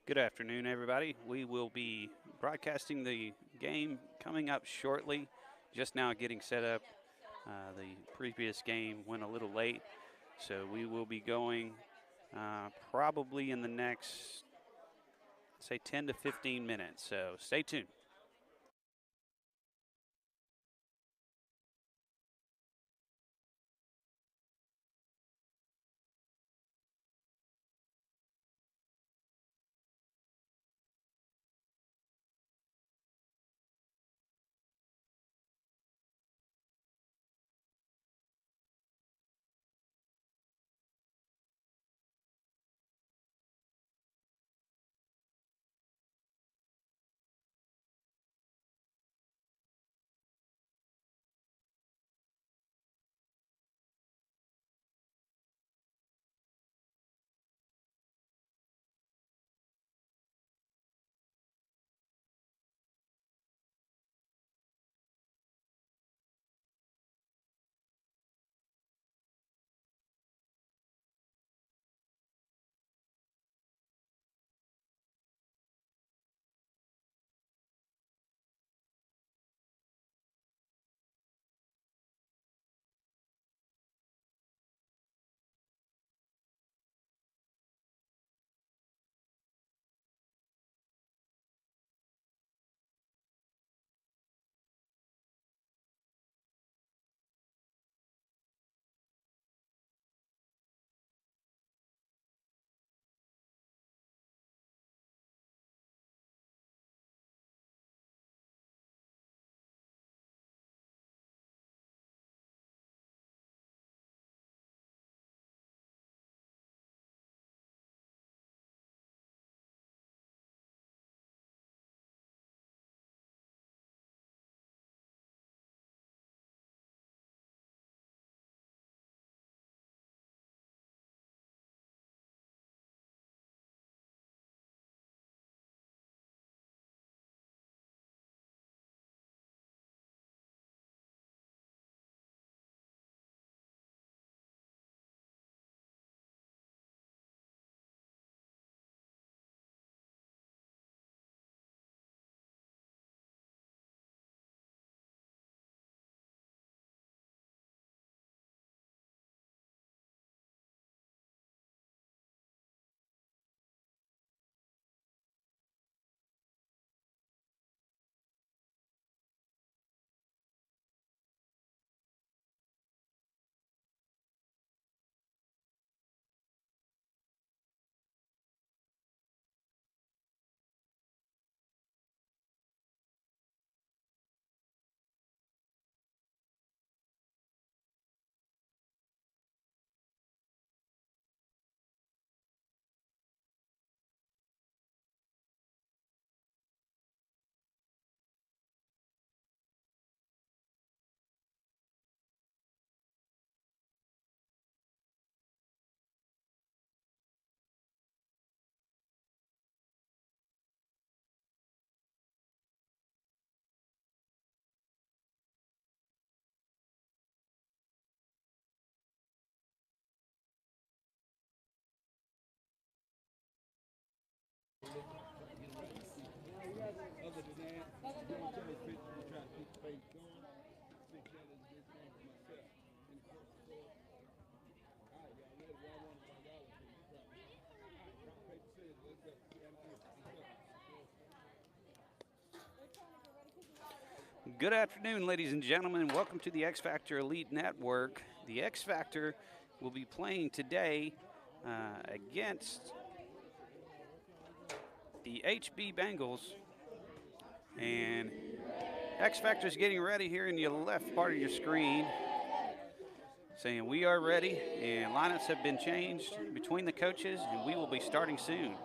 Good afternoon, everybody. We will be broadcasting the game coming up shortly. Just now getting set up. The previous game went a little late, so we will be going probably in the next, say, 10 to 15 minutes. So stay tuned. Good afternoon, ladies and gentlemen. Welcome to the X Factor Elite Network. The X Factor will be playing today against the HB Bengals. And X Factor is getting ready here in the left part of your screen, saying we are ready, and lineups have been changed between the coaches, and we will be starting soon.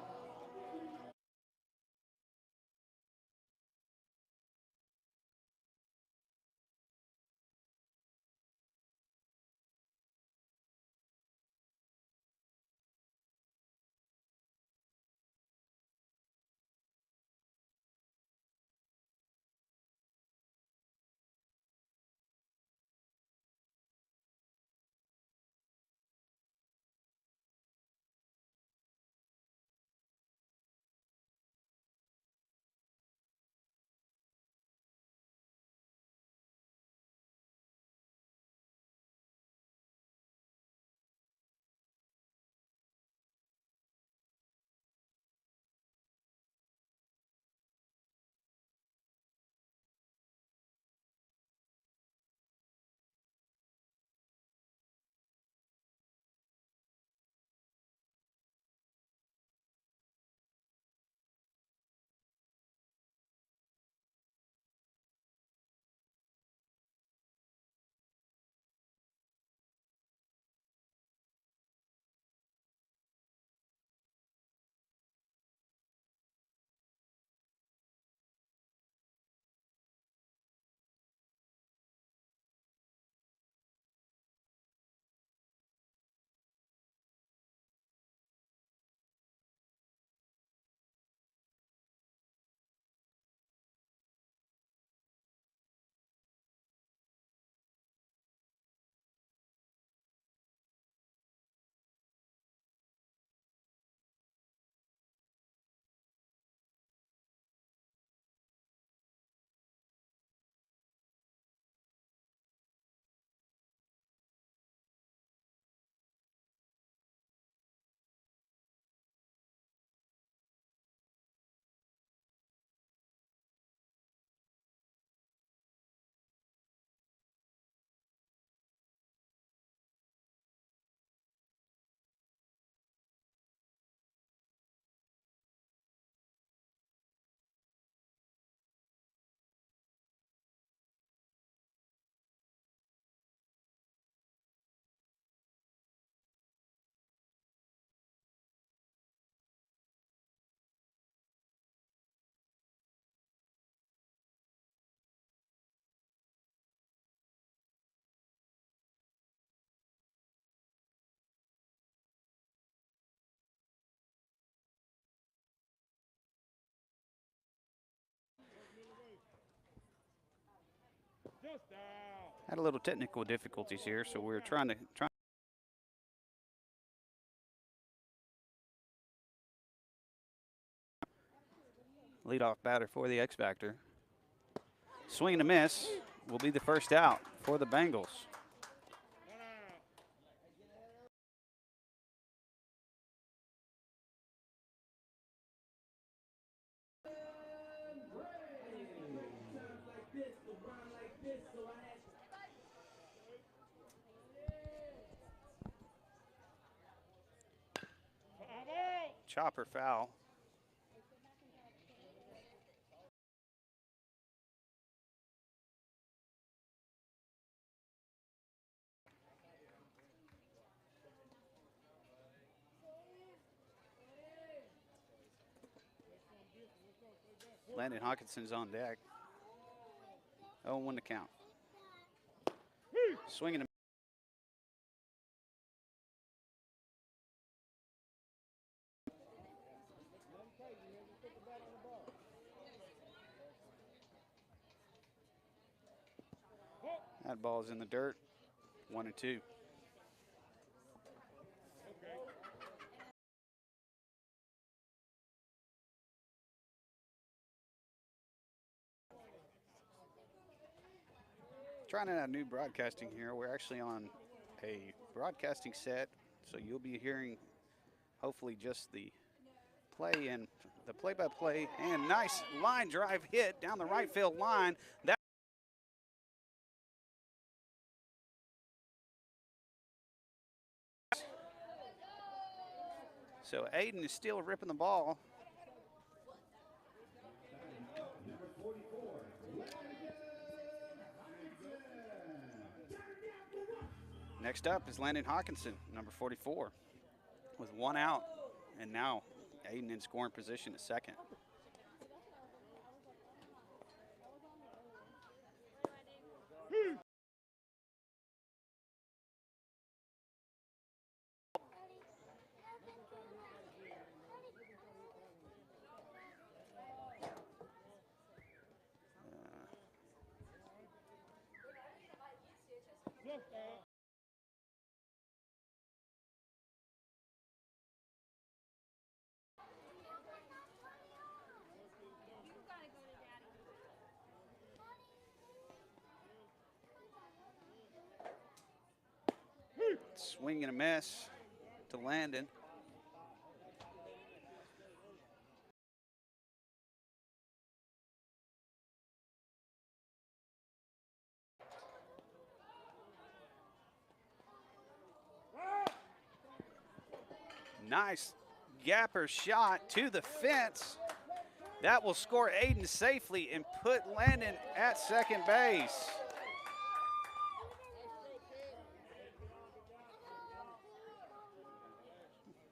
Had a little technical difficulties here, so we're trying to leadoff batter for the X Factor. Swing and a miss will be the first out for the Bengals. Chopper foul. Landon Hawkinson's on deck. 0-1 to count. Swinging. That ball's in the dirt. 1-2. Trying out new broadcasting here. We're actually on a broadcasting set, so you'll be hearing hopefully just the play and the play-by-play, and nice line drive hit down the right field line. So Aiden is still ripping the ball. Next up is Landon Hawkinson, number 44, with 1 out, and now Aiden in scoring position at second. Swing and a miss to Landon. Nice gapper shot to the fence. That will score Aiden safely and put Landon at second base.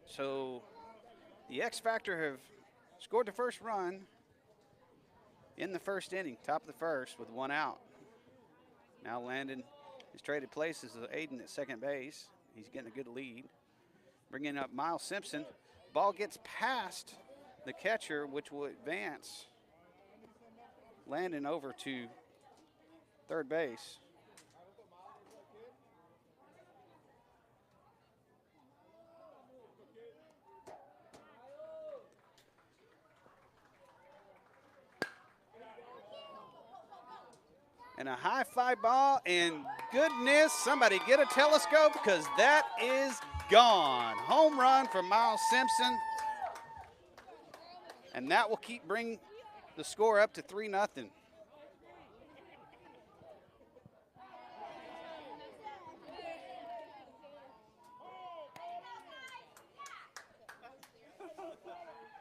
So the X Factor have scored the first run in the first inning, top of the first, with 1 out. Now Landon has traded places with Aiden at second base. He's getting a good lead. Bringing up Miles Simpson. Ball gets past the catcher, which will advance Landon over to third base. And a high fly ball, and goodness, somebody get a telescope because that is gone. Home run for Miles Simpson. And that will bring the score up to 3-0.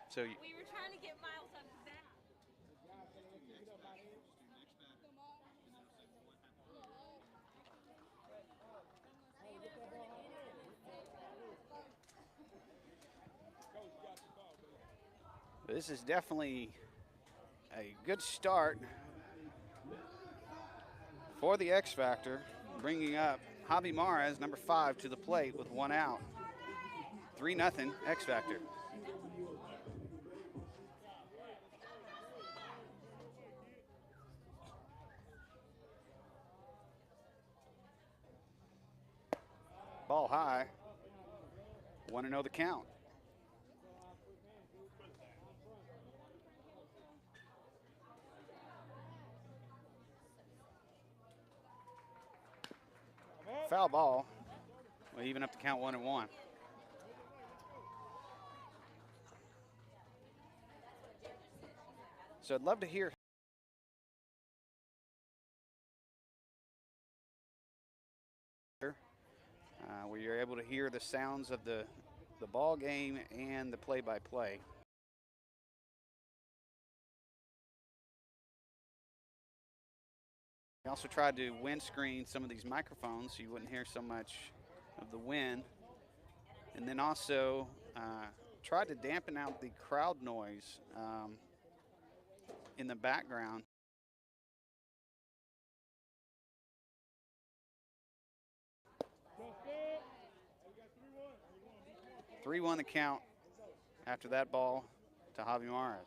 So we were trying to get Miles on the back. This is definitely a good start for the X Factor, bringing up Javi Mares, number 5, to the plate with 1 out. 3-0 X Factor. ball high. 1-0 the count. Foul ball. We'll even up to count 1-1. So I'd love to hear where you're able to hear the sounds of the ball game and the play-by-play. We also tried to windscreen some of these microphones so you wouldn't hear so much of the wind. And then also tried to dampen out the crowd noise in the background. Three-1 the count after that ball to Javi Mares.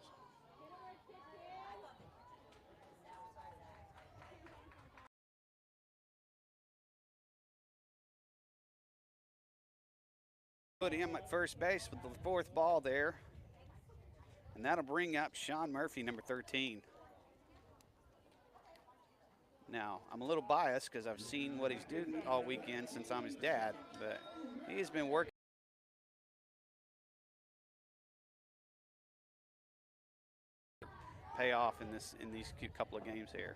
Put him at first base with the fourth ball there. And that'll bring up Sean Murphy, number 13. Now, I'm a little biased because I've seen what he's doing all weekend since I'm his dad, but he's been working. Pay off in these couple of games here.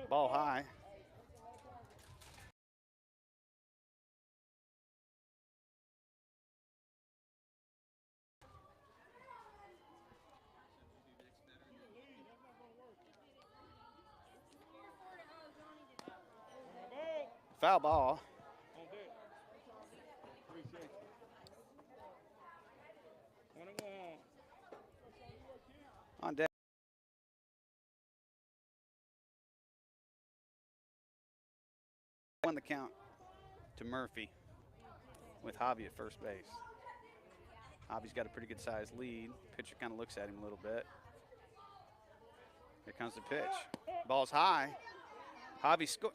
Ball high. Foul ball. On deck. Won the count to Murphy with Javi at first base. Javi's got a pretty good sized lead. Pitcher kind of looks at him a little bit. Here comes the pitch. Ball's high. Javi scored.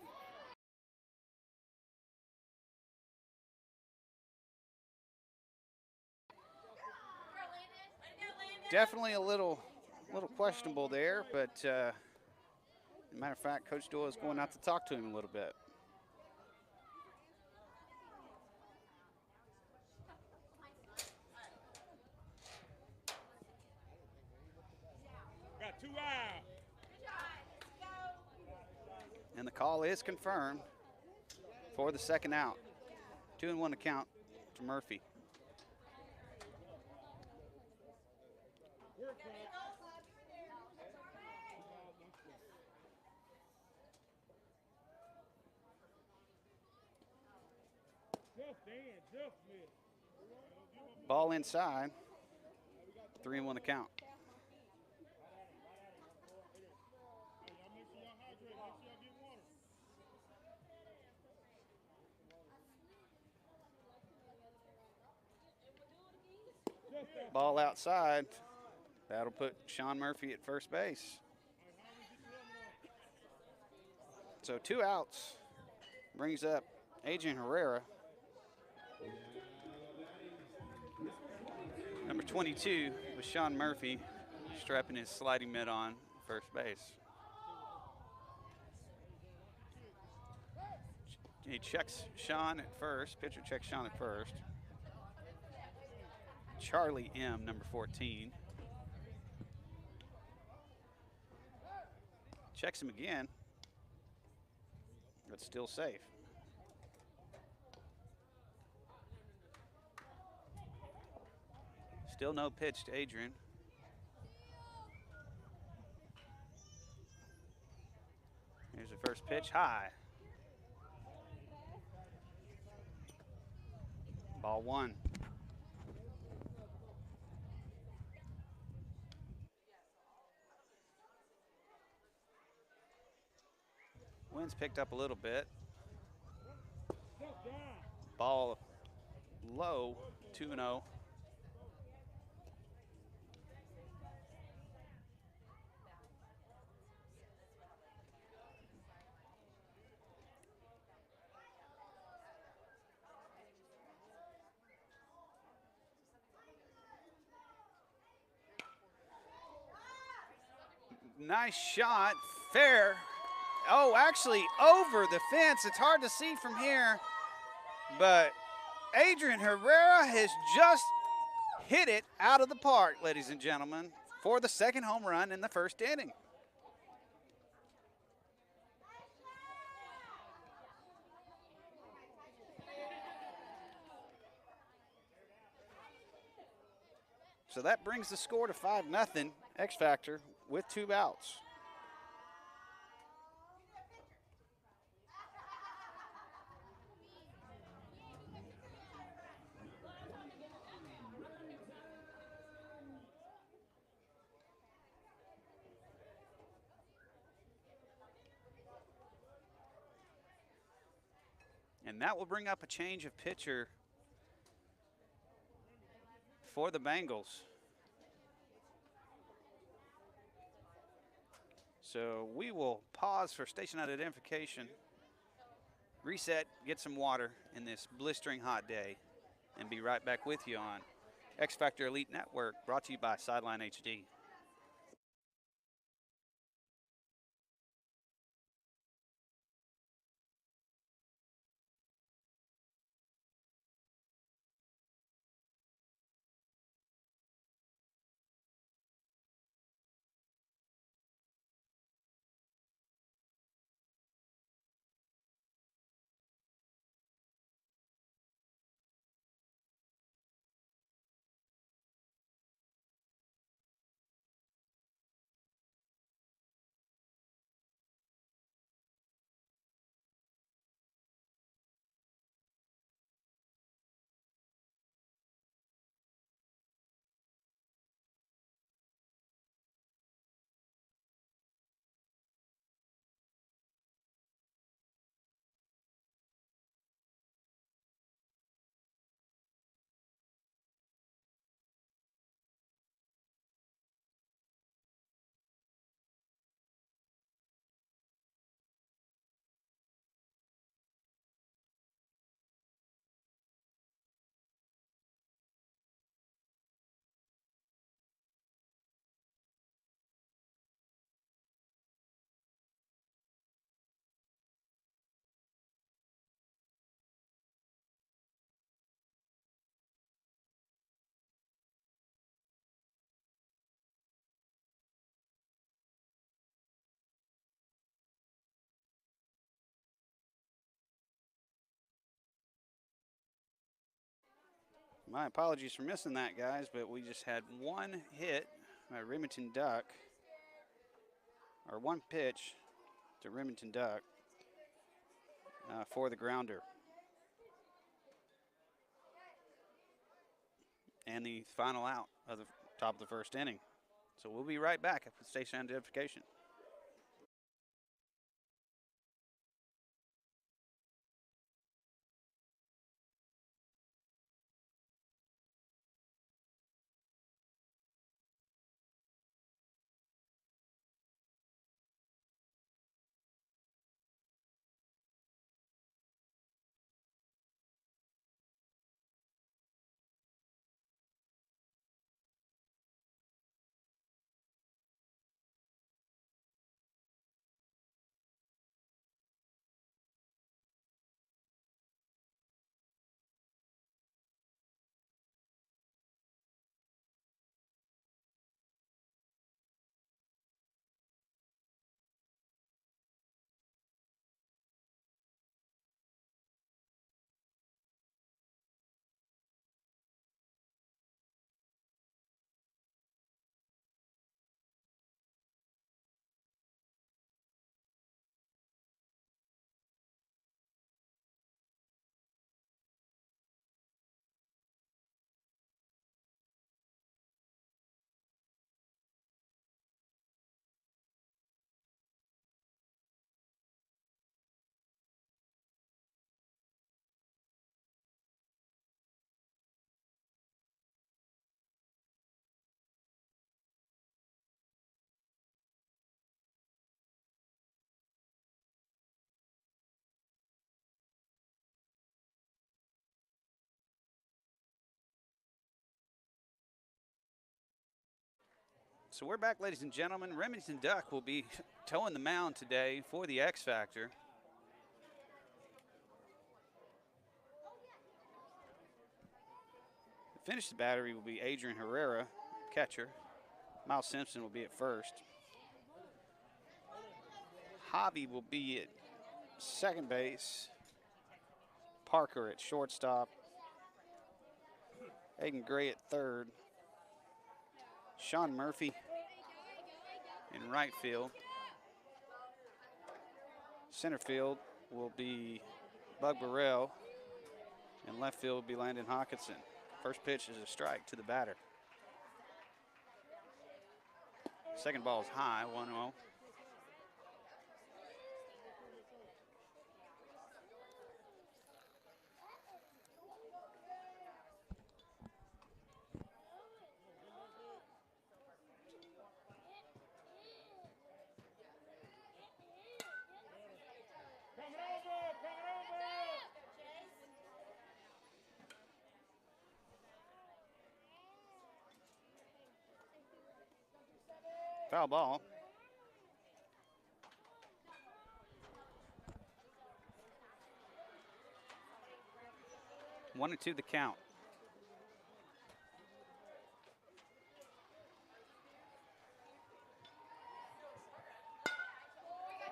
Definitely a little questionable there, but as a matter of fact, Coach Doyle is going out to talk to him a little bit. Got 2 out. And the call is confirmed for the second out. 2-1 to count to Murphy. Ball inside. 3-1 to count. Ball outside. That'll put Sean Murphy at first base. So 2 outs brings up Adrian Herrera. Number 22 was Sean Murphy, strapping his sliding mitt on first base. He checks Sean at first. Pitcher checks Sean at first. Charlie M, number 14. Checks him again, but still safe. Still no pitch to Adrian. Here's the first pitch, high. Ball 1. Wind's picked up a little bit. Ball low, 2-0. Nice shot. Fair. Oh, actually over the fence. It's hard to see from here, but Adrian Herrera has just hit it out of the park, ladies and gentlemen, for the second home run in the first inning. So that brings the score to 5-0, X Factor with 2 outs. And that will bring up a change of pitcher for the Bengals. So we will pause for station identification, reset, get some water in this blistering hot day, and be right back with you on X Factor Elite Network, brought to you by Sideline HD. My apologies for missing that, guys, but we just had one hit by Remington Duck, or one pitch to Remington Duck for the grounder. And the final out of the top of the first inning. So we'll be right back at the station identification. So we're back, ladies and gentlemen. Remington Duck will be towing the mound today for the X Factor. Finish the battery will be Adrian Herrera, catcher. Miles Simpson will be at first. Javi will be at second base. Parker at shortstop. Aiden Gray at third. Sean Murphy in right field. Center field will be Bug Burrell. And left field will be Landon Hawkinson. First pitch is a strike to the batter. Second ball is high, 1-0. Foul ball. One and two the count.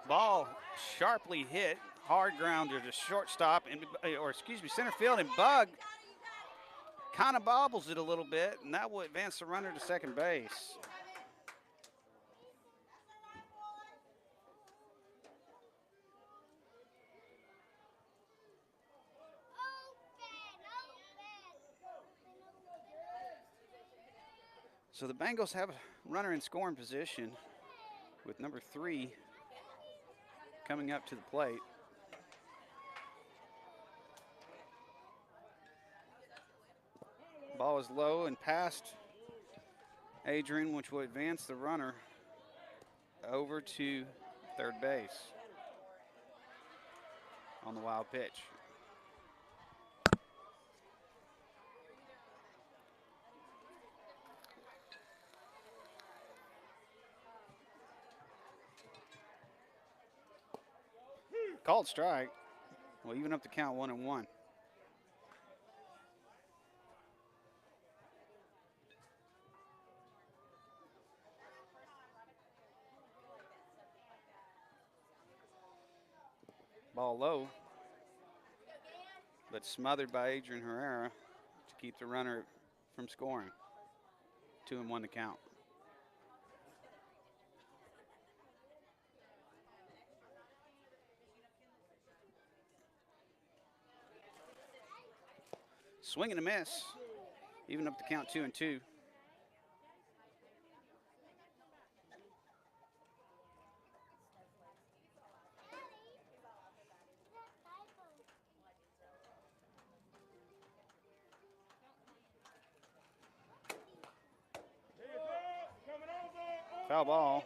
Ball sharply hit, hard grounder to shortstop, center field, and Bug kind of bobbles it a little bit, and that will advance the runner to second base. So the Bengals have a runner in scoring position with number 3 coming up to the plate. Ball is low and past Adrian, which will advance the runner over to third base on the wild pitch. Called strike. Well, even up the count 1-1. Ball low, but smothered by Adrian Herrera to keep the runner from scoring. 2-1 to count. Swing and a miss. Even up the count 2-2. Foul ball.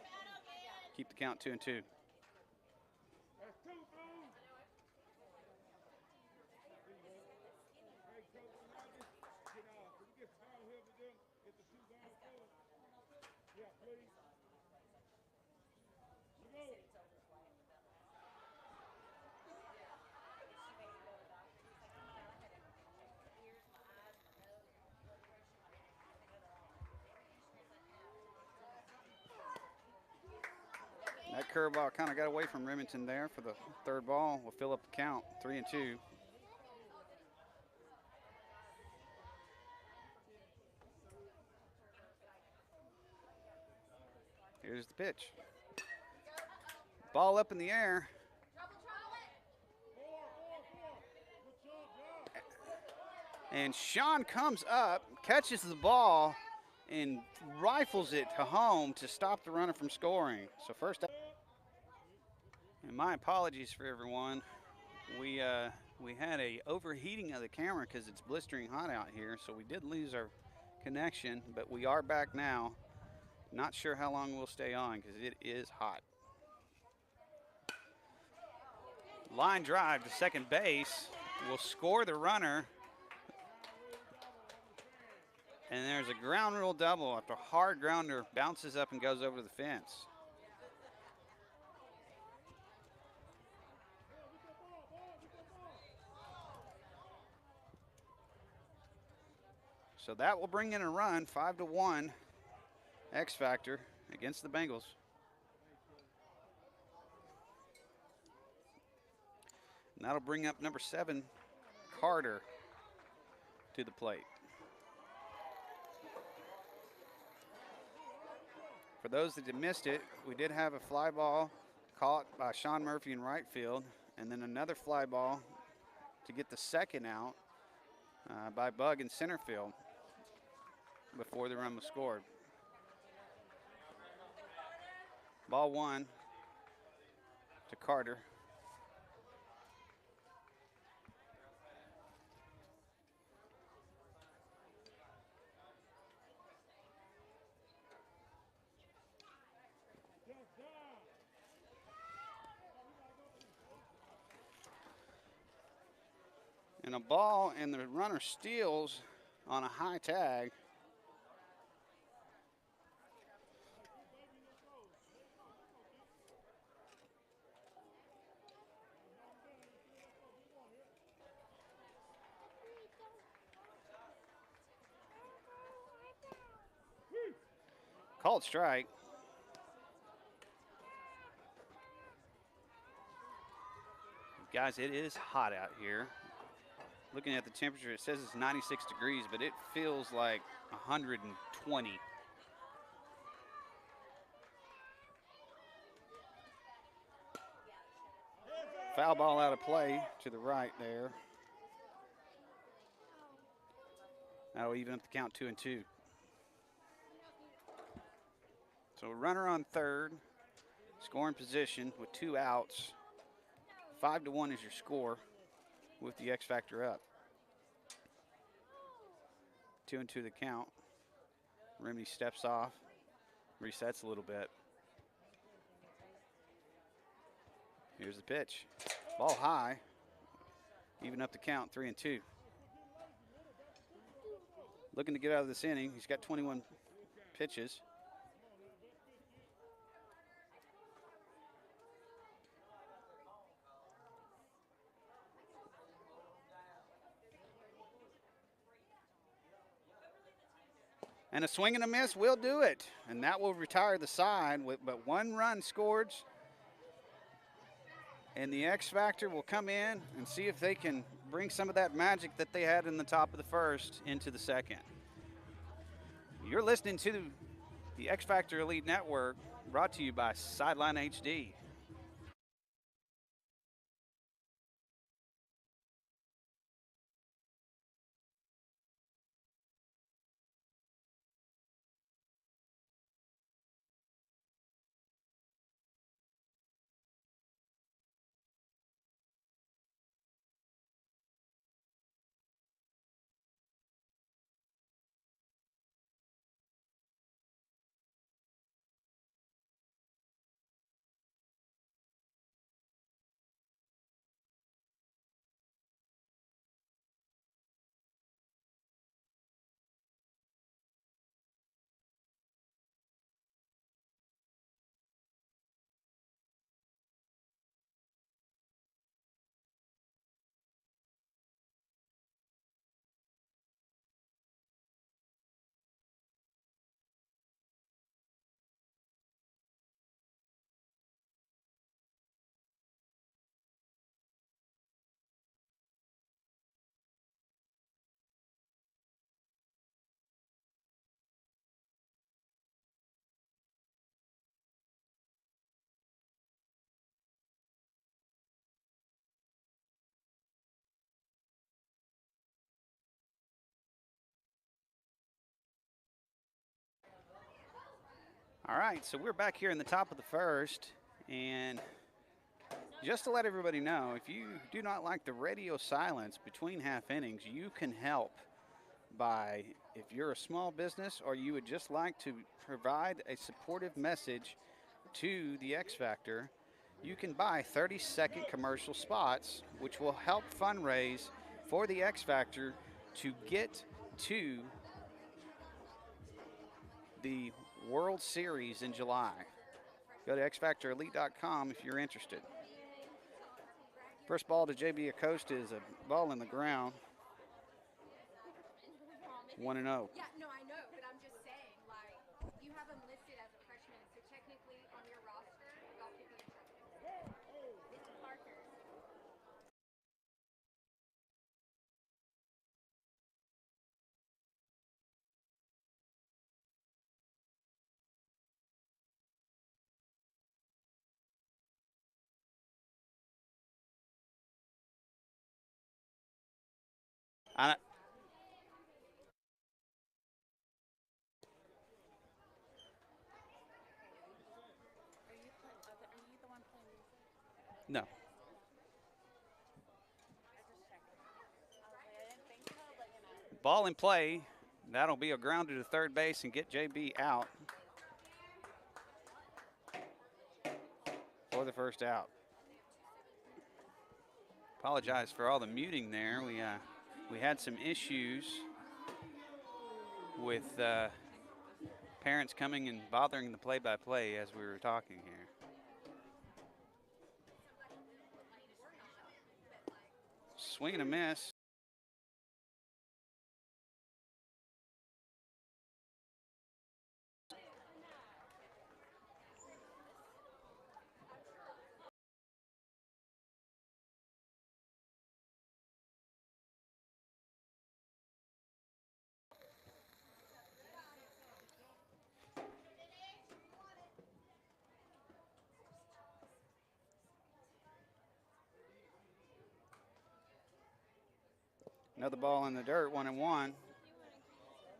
Keep the count 2-2. That curveball kind of got away from Remington there for the third ball. We'll fill up the count, 3-2. Here's the pitch. Ball up in the air. And Sean comes up, catches the ball, and rifles it to home to stop the runner from scoring. So first, and my apologies for everyone. We had a overheating of the camera because it's blistering hot out here, so we did lose our connection, but we are back now. Not sure how long we'll stay on because it is hot. Line drive to second base will score the runner. And there's a ground rule double after a hard grounder bounces up and goes over the fence. So that will bring in a run, 5-1, X Factor against the Bengals. And that'll bring up number 7, Carter, to the plate. For those that missed it, we did have a fly ball caught by Sean Murphy in right field, and then another fly ball to get the second out by Bug in center field before the run was scored. Ball 1 to Carter. And a ball, and the runner steals on a high tag. Called strike. Guys, it is hot out here. Looking at the temperature, it says it's 96 degrees, but it feels like 120. Foul ball out of play to the right there. That'll even up the count 2-2. So a runner on third, scoring position with 2 outs. 5-1 is your score with the X Factor up. 2-2 the count. Remedy steps off, resets a little bit. Here's the pitch. Ball high, even up the count, 3-2. Looking to get out of this inning. He's got 21 pitches. And a swing and a miss will do it. And that will retire the side, but 1 run scored. And the X Factor will come in and see if they can bring some of that magic that they had in the top of the first into the second. You're listening to the X Factor Elite Network, brought to you by Sideline HD. All right, so we're back here in the top of the first, and just to let everybody know, if you do not like the radio silence between half innings, you can help by, if you're a small business or you would just like to provide a supportive message to the X Factor, you can buy 30-second commercial spots, which will help fundraise for the X Factor to get to the World Series in July. Go to xfactorelite.com if you're interested. First ball to JB Acosta is a ball in the ground. 1-0. Yeah, no, I know, but I'm just saying, like, you have him listed as a freshman, so technically on your roster, y'all could be Mr. Parker. I, Are you the one playing music? no. I just checking. I didn't think so, but you know. Ball in play. That'll be a grounder to third base and get JB out for the first out. Apologize for all the muting there. We had some issues with parents coming and bothering the play-by-play as we were talking here. Swing and a miss. Another ball in the dirt, 1-1.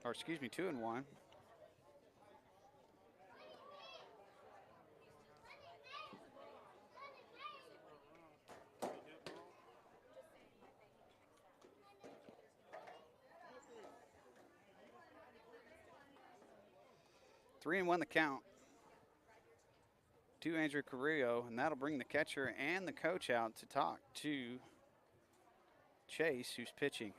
Or excuse me, 2-1. Three and one the count to Andrew Carrillo, and that'll bring the catcher and the coach out to talk to Chase, who's pitching.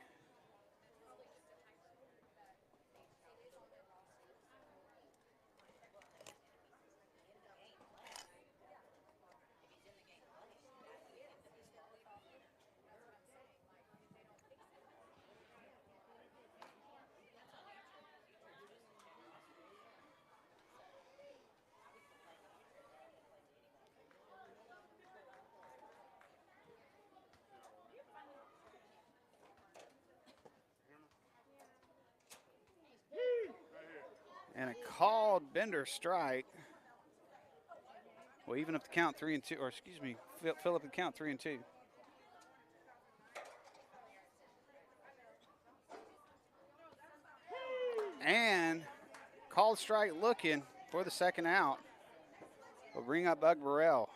And a called Bender strike. Well, even up the count 3-2, or excuse me, fill up the count 3-2. And called strike looking for the second out. We'll bring up Bug Burrell.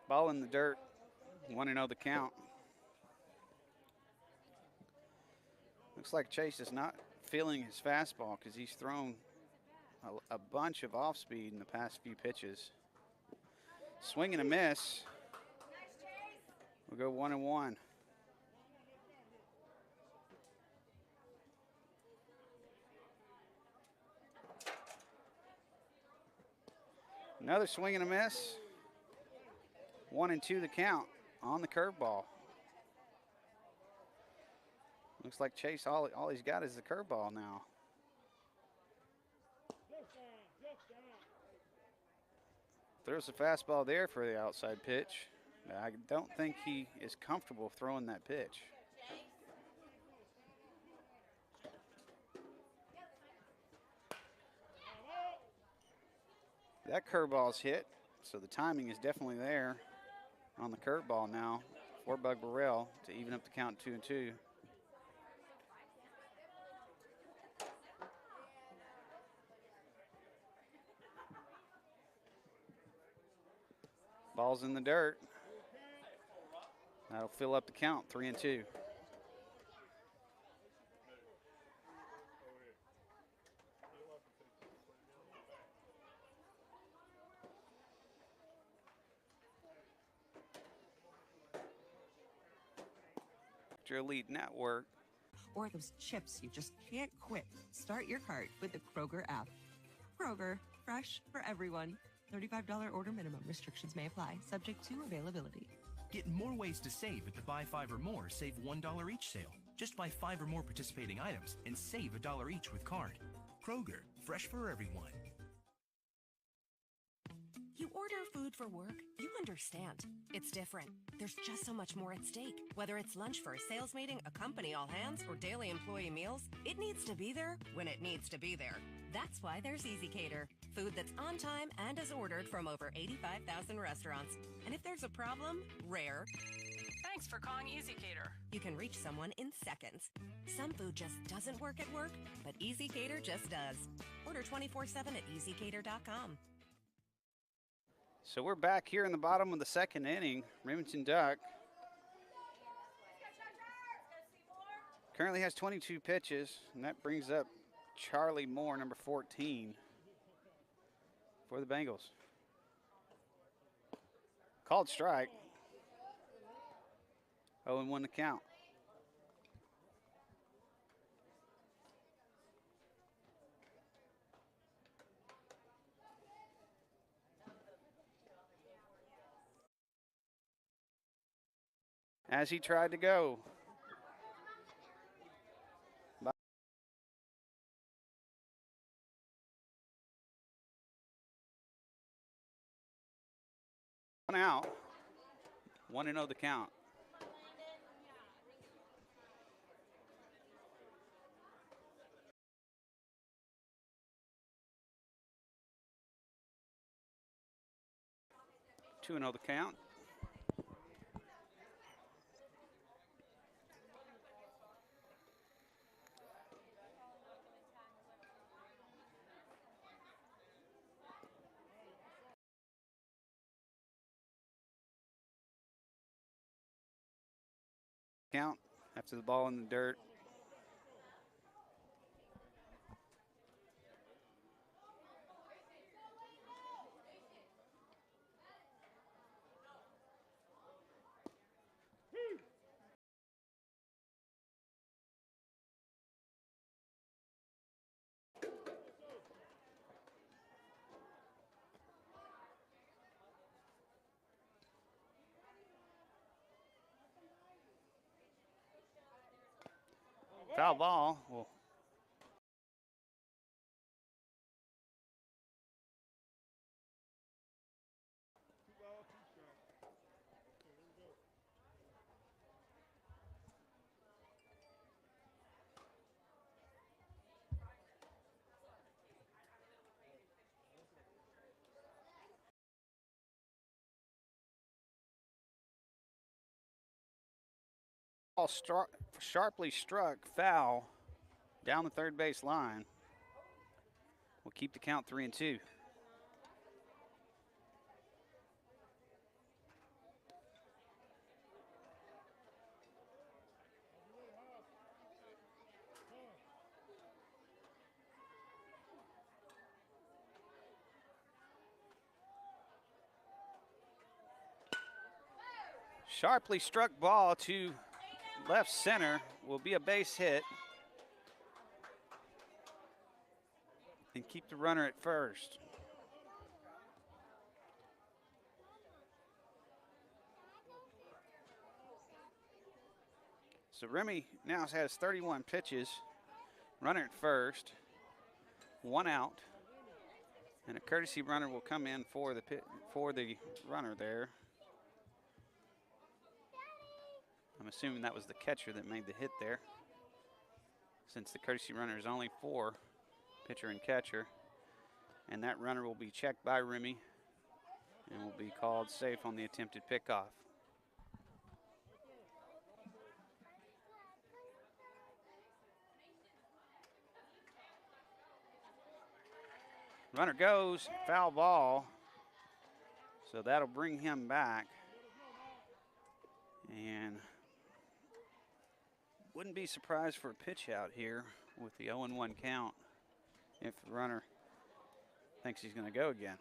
Ball in the dirt, 1-0 the count. Looks like Chase is not feeling his fastball because he's thrown a bunch of off speed in the past few pitches. Swing and a miss. We'll go 1-1. Another swing and a miss. 1-2 the count on the curveball. Looks like Chase, all he's got is the curveball now. Throws a fastball there for the outside pitch. I don't think he is comfortable throwing that pitch. That curveball's hit, so the timing is definitely there on the curveball now for Bug Burrell to even up the count 2-2. Ball's in the dirt. That'll fill up the count 3-2. Extra Elite Network. Or those chips you just can't quit. Start your cart with the Kroger app. Kroger, fresh for everyone. $35 order minimum. Restrictions may apply, subject to availability. Get more ways to save at the Buy 5 or More Save $1 each sale. Just buy 5 or more participating items and save $1 each with card. Kroger, fresh for everyone. You order food for work, you understand. It's different. There's just so much more at stake. Whether it's lunch for a sales meeting, a company all hands, or daily employee meals, it needs to be there when it needs to be there. That's why there's Easy Cater. Food that's on time and is ordered from over 85,000 restaurants. And if there's a problem, rare. Thanks for calling Easy Cater. You can reach someone in seconds. Some food just doesn't work at work, but Easy Cater just does. Order 24/7 at easycater.com. So we're back here in the bottom of the second inning. Remington Duck currently has 22 pitches, and that brings up Charlie Moore, number 14, for the Bengals. Called strike. 0-1 to count. As he tried to go. One out. 1-0 the count. Two and 0 the count. Count after the ball in the dirt. Foul ball. Well, ball sharply struck foul down the third base line. We'll keep the count 3-2. Sharply struck ball to left center will be a base hit. And keep the runner at first. So Remy now has 31 pitches. Runner at first. One out. And a courtesy runner will come in for the runner there. I'm assuming that was the catcher that made the hit there, since the courtesy runner is only for pitcher and catcher. And that runner will be checked by Remy and will be called safe on the attempted pickoff. Runner goes, foul ball. So that'll bring him back. And wouldn't be surprised for a pitch out here with the 0-1 count if the runner thinks he's going to go again.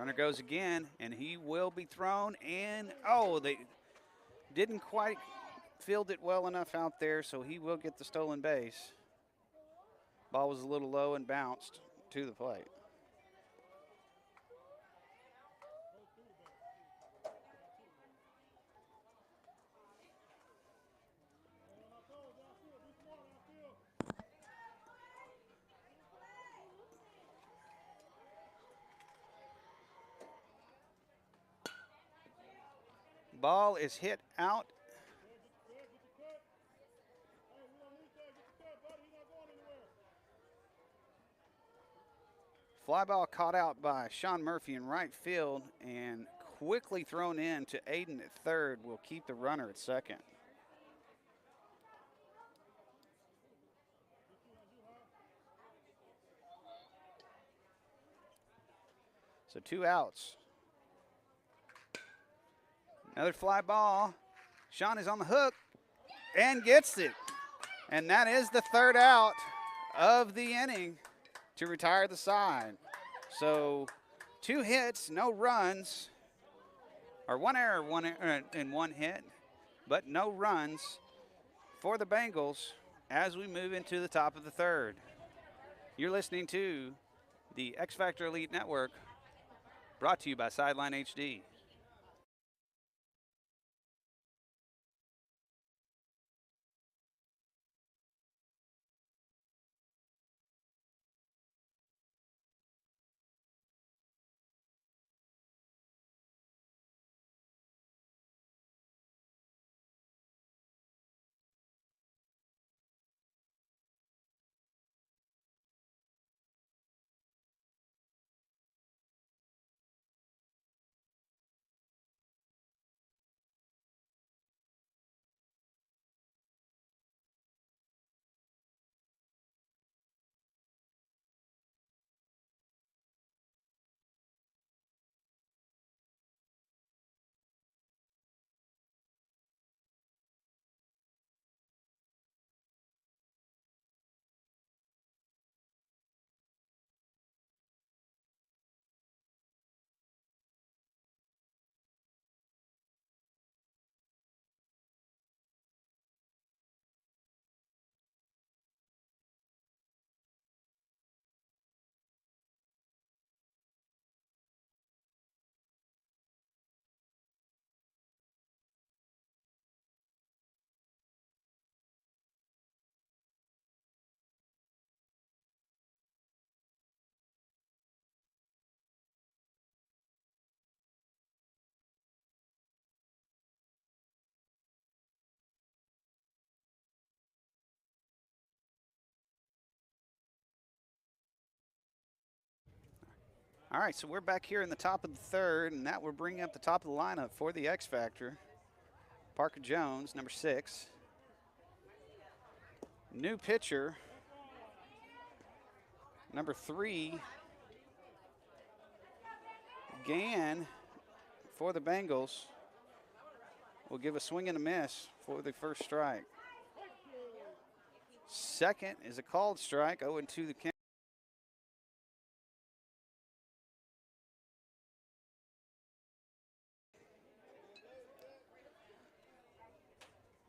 Runner goes again, and he will be thrown. And, oh, they didn't quite field it well enough out there, so he will get the stolen base. Ball was a little low and bounced to the plate. Ball is hit out. Fly ball caught out by Sean Murphy in right field and quickly thrown in to Aiden at third. Will keep the runner at second. So 2 outs. Another fly ball. Sean is on the hook and gets it. And that is the 3rd out of the inning to retire the side. So 2 hits, no runs, or 1 error, and 1 hit, but no runs for the Bengals as we move into the top of the 3rd. You're listening to the X Factor Elite Network, brought to you by Sideline HD. All right, so we're back here in the top of the 3rd, and that will bring up the top of the lineup for the X Factor. Parker Jones, number 6. New pitcher, number 3, Gann for the Bengals will give a swing and a miss for the first strike. Second is a called strike, 0-2 the count.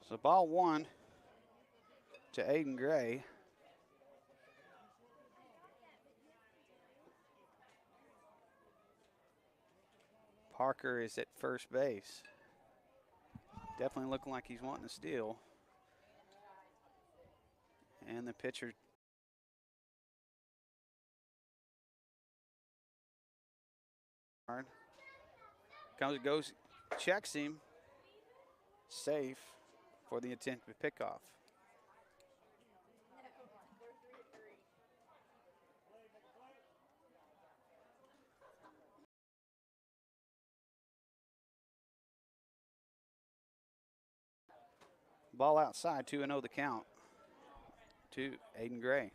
So ball 1 to Aiden Gray. Parker is at first base. Definitely looking like he's wanting to steal. And the pitcher goes, checks him, safe for the attempted pickoff. Ball outside, 2-0 the count to Aiden Gray.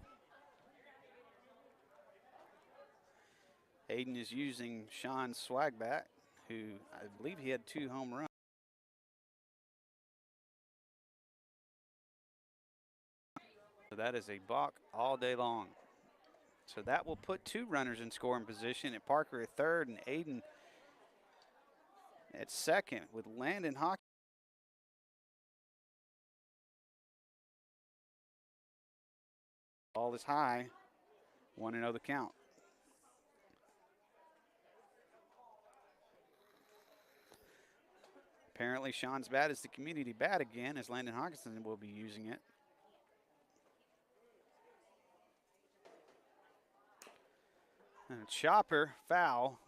Aiden is using Sean Swagbat, who I believe he had 2 home runs. So that is a balk all day long. So that will put 2 runners in scoring position, and Parker at third and Aiden at second with Landon Hawkins. Ball is high, 1-0 the count. Apparently Sean's bat is the community bat again, as Landon Hawkinson will be using it. And a chopper foul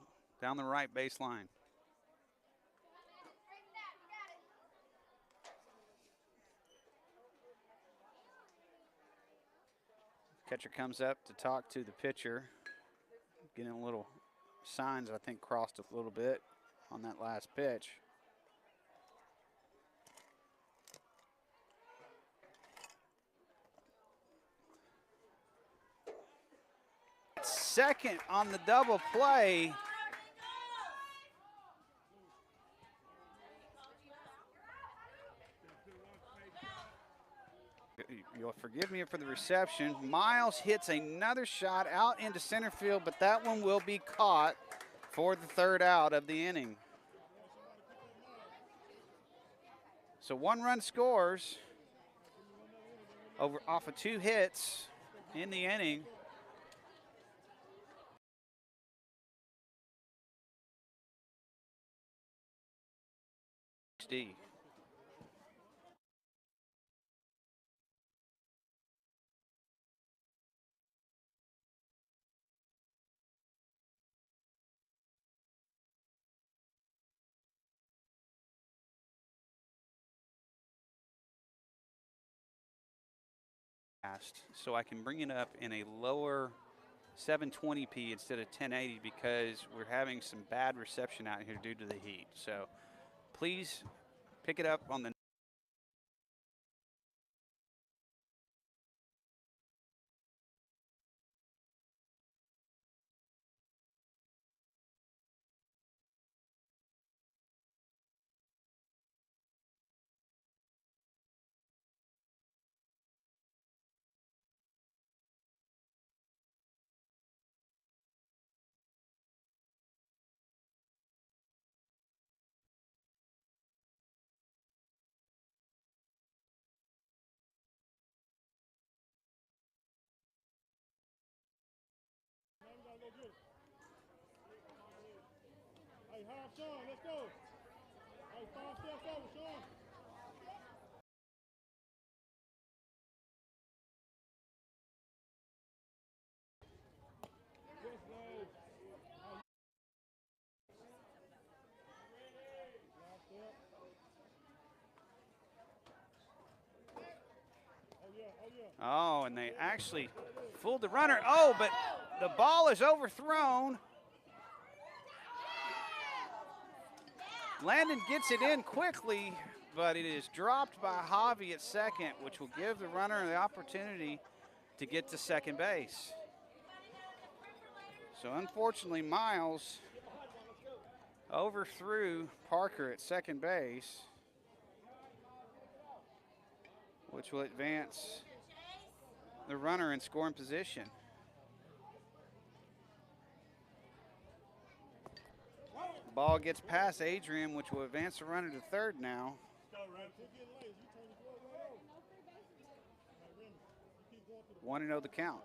down the right baseline. Catcher comes up to talk to the pitcher, getting a little signs, I think, crossed a little bit on that last pitch. Second on the double play. You'll forgive me for the reception. Miles hits another shot out into center field, but that one will be caught for the 3rd out of the inning. So 1 run scores off of 2 hits in the inning. D. So I can bring it up in a lower 720p instead of 1080 because we're having some bad reception out here due to the heat. So please pick it up on the Hey, hard Sean, let's go. Hey, 5 steps over, Sean. Oh, and they actually fooled the runner. Oh, but the ball is overthrown. Landon gets it in quickly, but it is dropped by Javi at second, which will give the runner the opportunity to get to second base. So unfortunately, Miles overthrew Parker at second base, which will advance the runner in scoring position. The ball gets past Adrian, which will advance the runner to third now. 1-0 the count.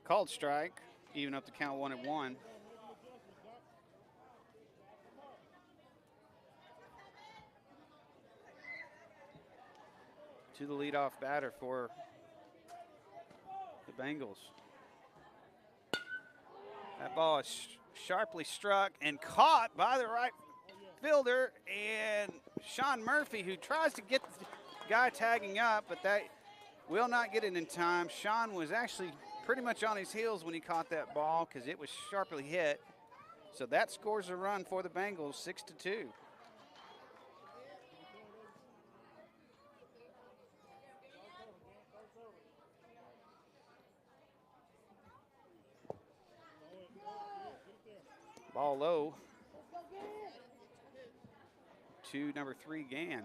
Called strike, even up the count 1-1. To the leadoff batter for the Bengals. That ball is sharply struck and caught by the right fielder, and Sean Murphy, who tries to get the guy tagging up, but that will not get it in time. Sean was actually pretty much on his heels when he caught that ball because it was sharply hit. So that scores a run for the Bengals, 6-2. Ball low to number 3, Gann.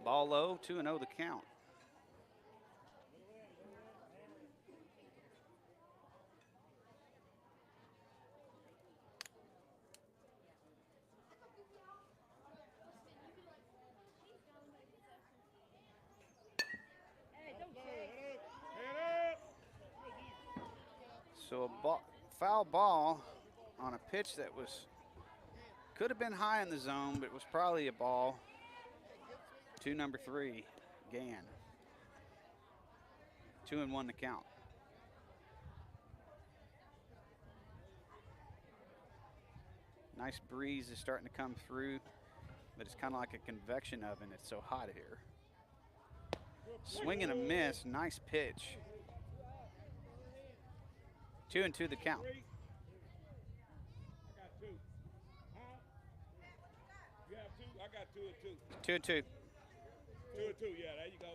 Ball low, 2-0 the count. So a foul ball on a pitch that could have been high in the zone, but it was probably a ball to number 3, Gann. 2-1 the count. Nice breeze is starting to come through, but it's kind of like a convection oven. It's so hot here. Swing and a miss. Nice pitch. 2-2 the count. I got 2 and 2. 2-2. 2 and 2, yeah, there you go.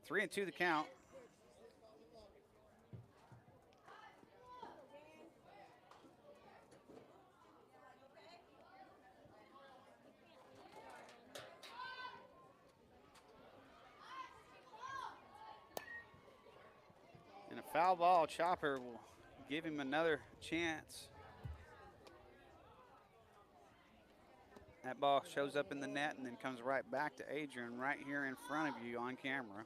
Three and 2 the count. And a foul ball, Chopper will give him another chance. That ball shows up in the net and then comes right back to Adrian right here in front of you on camera.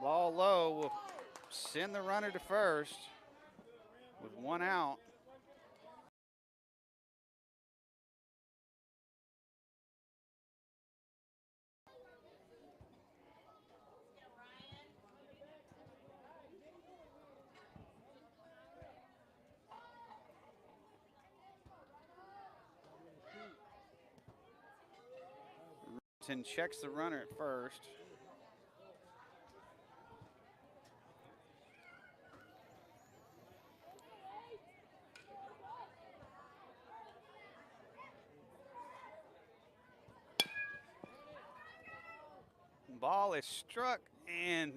Ball low will send the runner to first with 1 out. Remington checks the runner at first. Ball is struck and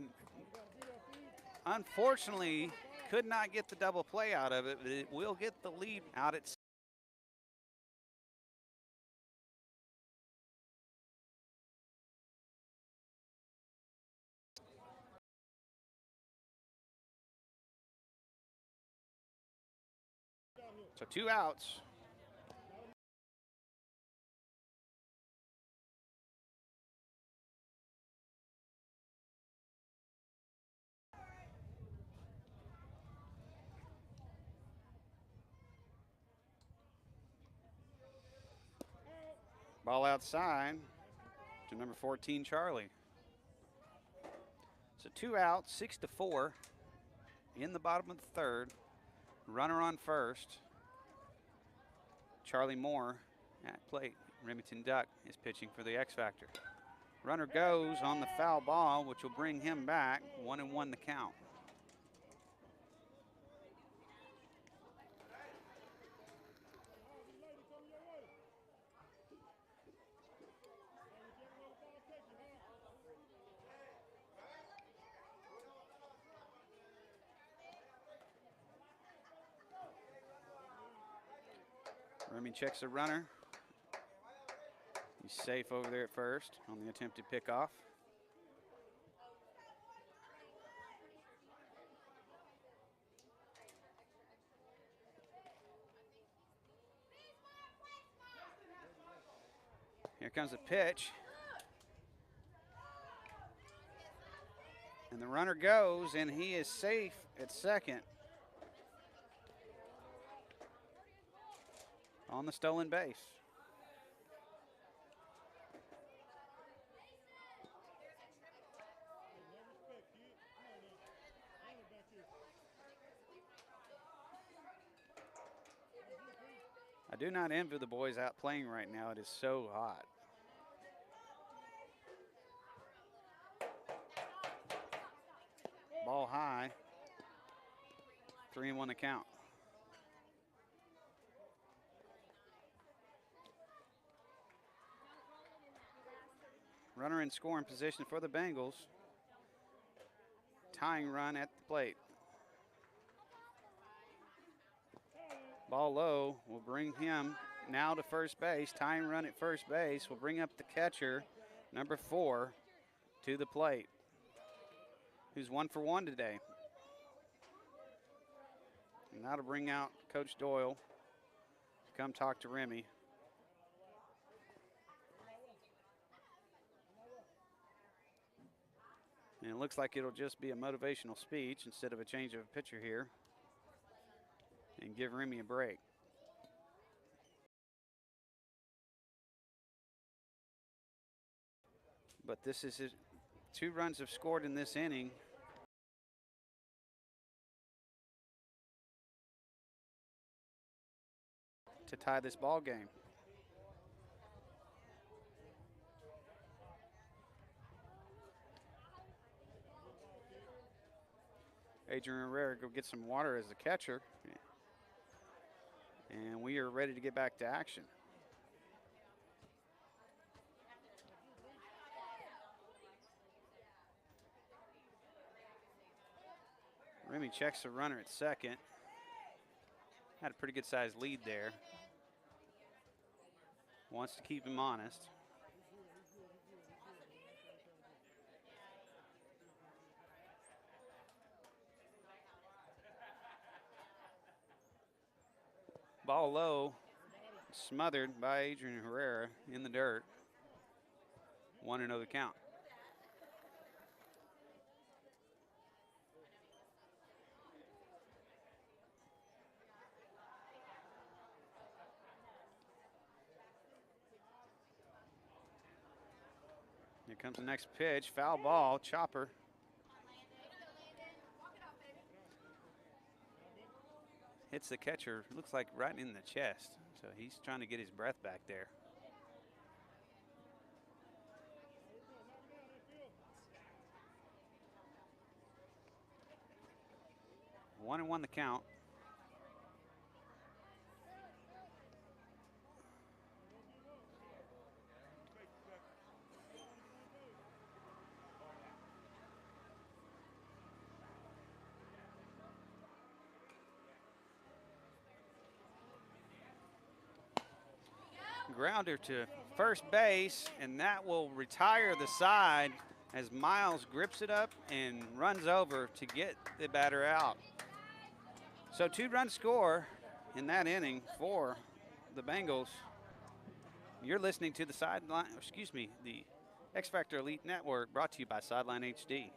unfortunately could not get the double play out of it, but it will get the lead out at so 2 outs. Ball outside to number 14, Charlie. So 2 outs, 6-4 in the bottom of the third. Runner on first. Charlie Moore at plate. Remington Duck is pitching for the X Factor. Runner goes on the foul ball, which will bring him back. 1-1 the count. Remy checks the runner. He's safe over there at first on the attempted pickoff. Here comes the pitch. And the runner goes, and he is safe at second. on the stolen base. I do not envy the boys out playing right now. It is so hot. Ball high. 3-1 the count. Runner in scoring position for the Bengals. Tying run at the plate. Ball low will bring him now to first base. Tying run at first base will bring up the catcher, number 4, to the plate, who's 1 for 1 today. And now to bring out Coach Doyle to come talk to Remy. And it looks like it'll just be a motivational speech instead of a change of pitcher here, and give Remy a break. But this is 2 runs have scored in this inning. To tie this ball game. Adrian Herrera go get some water as the catcher. And we are ready to get back to action. Remy checks the runner at second. Had a pretty good sized lead there. Wants to keep him honest. Ball low, smothered by Adrian Herrera in the dirt. 1-0 the count. Here comes the next pitch, foul ball, chopper. Hits the catcher, looks like right in the chest. So he's trying to get his breath back there. One and one the count. Grounder to first base, and that will retire the side as Miles grips it up and runs over to get the batter out. So 2-run score in that inning for the Bengals. You're listening to the the X Factor Elite Network, brought to you by Sideline HD.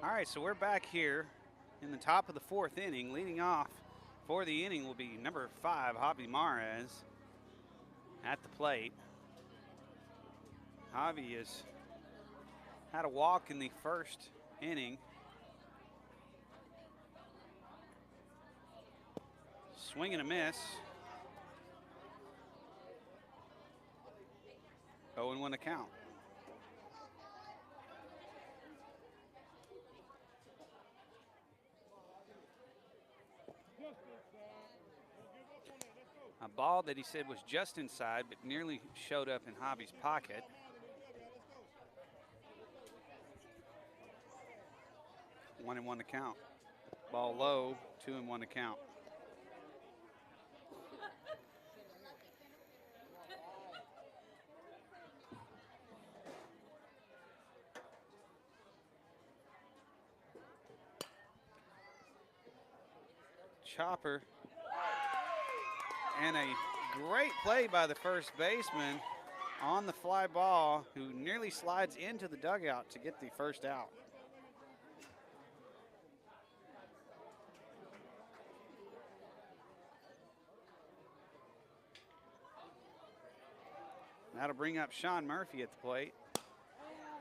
All right, so we're back here in the top of the fourth inning. Leading off for the inning will be number 5, Javi Mares, at the plate. Javi has had a walk in the first inning. Swing and a miss. 0-1 to count. A ball that he said was just inside, but nearly showed up in Javi's pocket. One and one to count. Ball low, 2-1 to count. Chopper. And a great play by the first baseman on the fly ball, who nearly slides into the dugout to get the first out. That'll bring up Sean Murphy at the plate,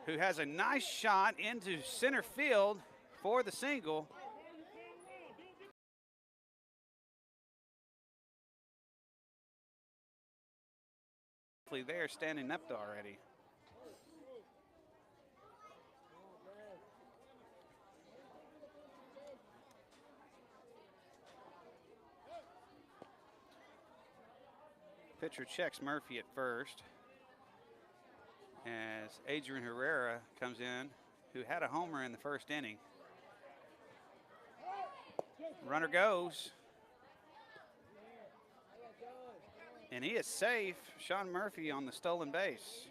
who has a nice shot into center field for the single. There standing up already. Pitcher checks Murphy at first as Adrian Herrera comes in, who had a homer in the first inning. Runner goes. And he is safe. Sean Murphy on the stolen base.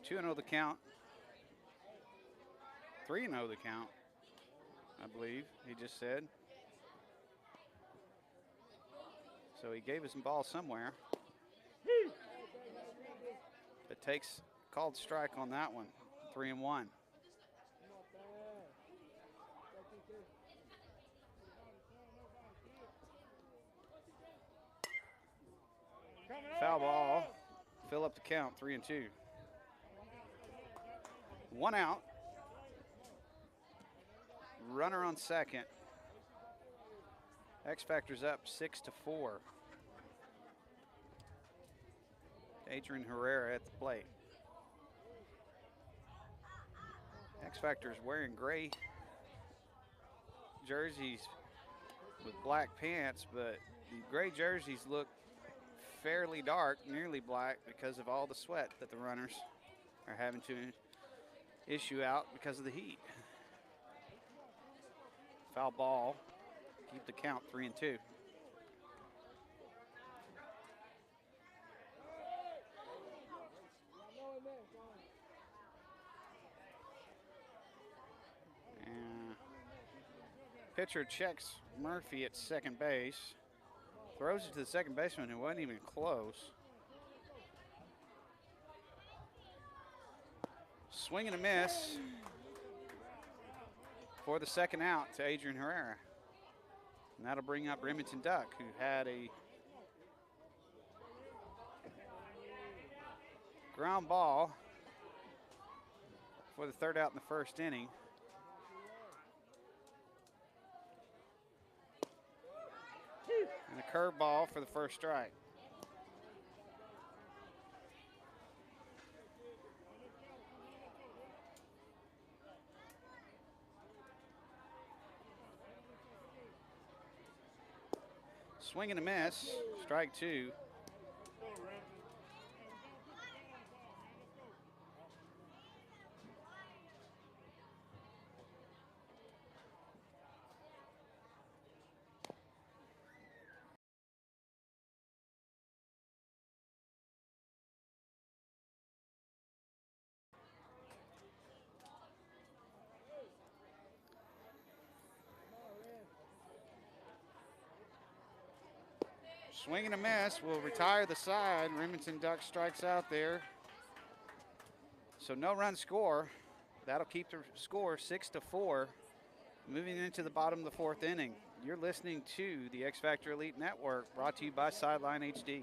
Two and 0 the count. 3-0 the count, I believe he just said. So he gave us some ball somewhere. But takes called strike on that one. 3-1. Foul ball. Fill up the count. 3-2. 1 out. Runner on second. X Factor's up 6-4. Adrian Herrera at the plate. X Factor is wearing gray jerseys with black pants, but the gray jerseys look fairly dark, nearly black, because of all the sweat that the runners are having to issue out because of the heat. Foul ball. Keep the count 3-2. Pitcher checks Murphy at second base. Throws it to the second baseman, who wasn't even close. Swing and a miss for the second out to Adrian Herrera. And that'll bring up Remington Duck, who had a ground ball for the third out in the first inning. And a curveball for the first strike. Swing and a miss, strike 2. Swing and a miss will retire the side. Remington Duck strikes out there. So no run score. That'll keep the score 6-4. Moving into the bottom of the fourth inning. You're listening to the X Factor Elite Network, brought to you by Sideline HD.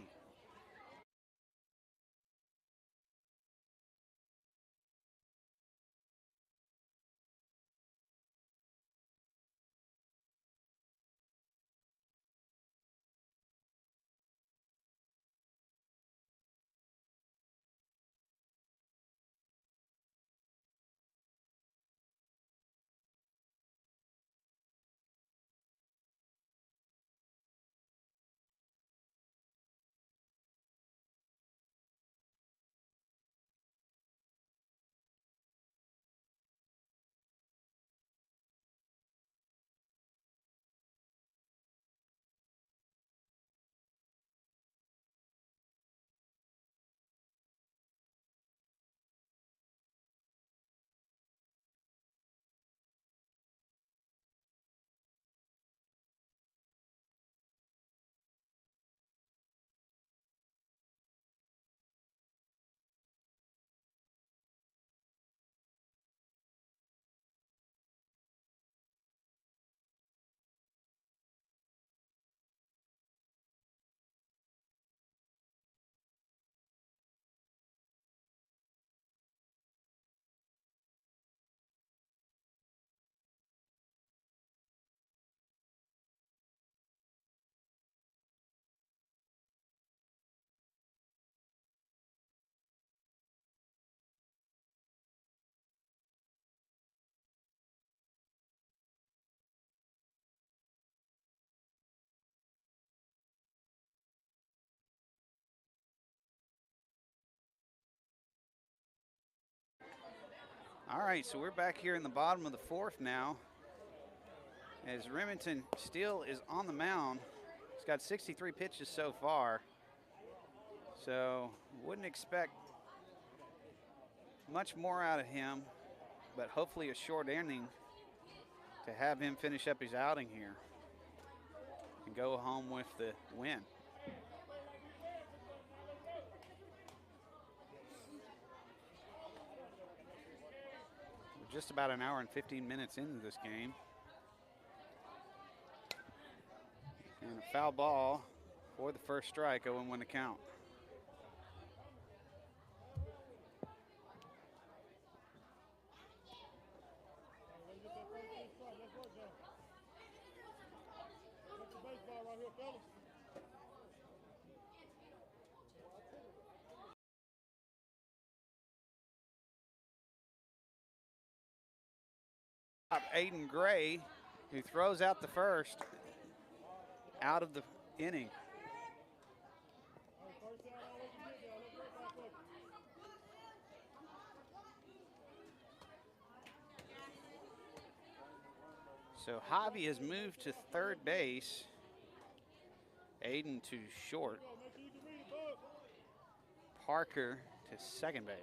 All right, so we're back here in the bottom of the fourth now, as Remington still is on the mound. He's got 63 pitches so far, so wouldn't expect much more out of him, but hopefully a short inning to have him finish up his outing here and go home with the win. We're just about an hour and 15 minutes into this game. And a foul ball for the first strike, 0-1 to count. Aiden Gray, who throws out the first out of the inning. So Javi has moved to third base. Aiden to short. Parker to second base.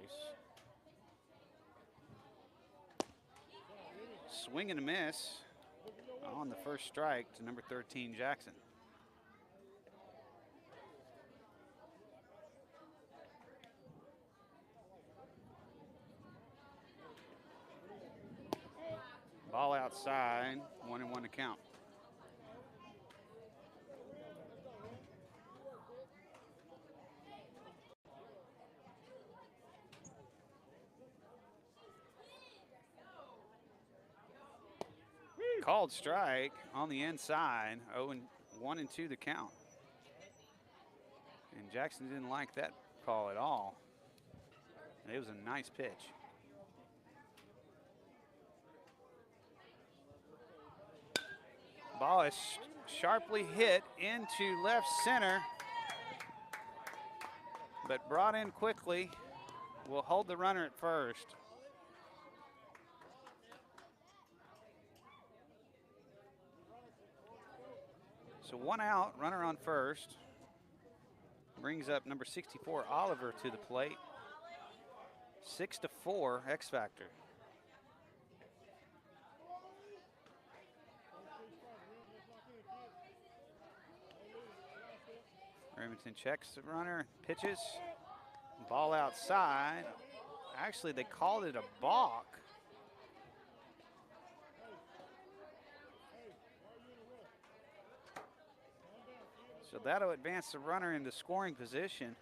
Swing and a miss on the first strike to number 13, Jackson. Ball outside, 1-1 to count. Called strike on the inside, 0-1-2 the count. And Jackson didn't like that call at all. It was a nice pitch. Ball is sharply hit into left center, but brought in quickly. Will hold the runner at first. So one out, runner on first. Brings up number 64, Oliver, to the plate. 6-4, X Factor. Remington checks the runner, pitches, ball outside. Actually, they called it a balk. So that'll advance the runner into scoring position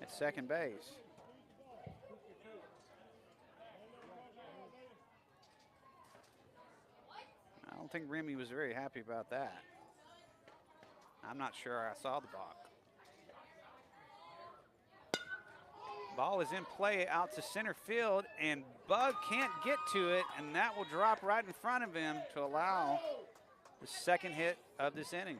at second base. I don't think Remy was very happy about that. I'm not sure I saw the balk. Ball is in play out to center field, and Bug can't get to it, and that will drop right in front of him to allow the second hit of this inning.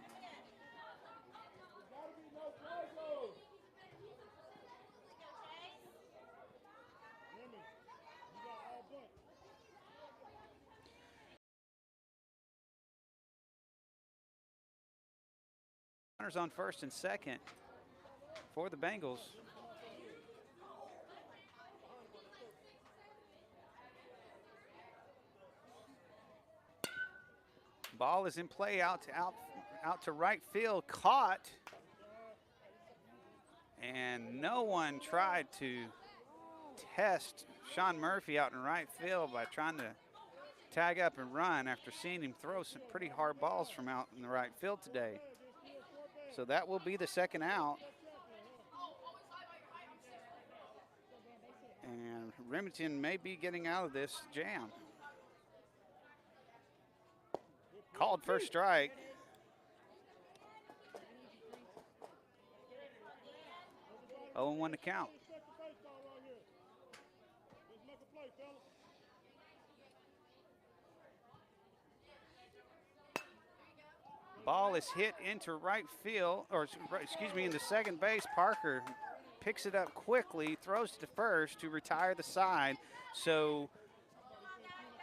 Runners on first and second for the Bengals. Ball is in play out to right field, caught, and no one tried to test Sean Murphy out in right field by trying to tag up and run after seeing him throw some pretty hard balls from out in the right field today. So that will be the second out. And Remington may be getting out of this jam. Called first strike. Oh, 1 to count. Ball is hit into right field, or excuse me, into second base. Parker picks it up quickly, throws to first to retire the side. So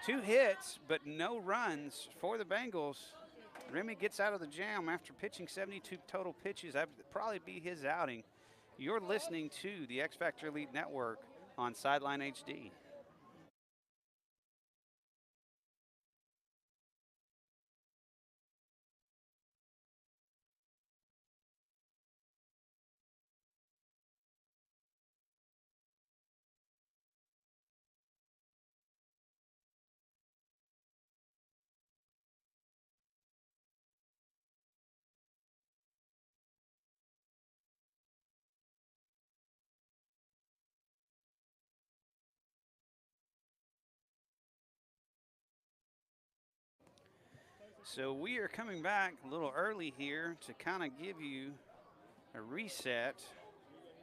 2 hits, but no runs for the Bengals. Remy gets out of the jam after pitching 72 total pitches. That would probably be his outing. You're listening to the X Factor Elite Network on Sideline HD. So we are coming back a little early here to kind of give you a reset.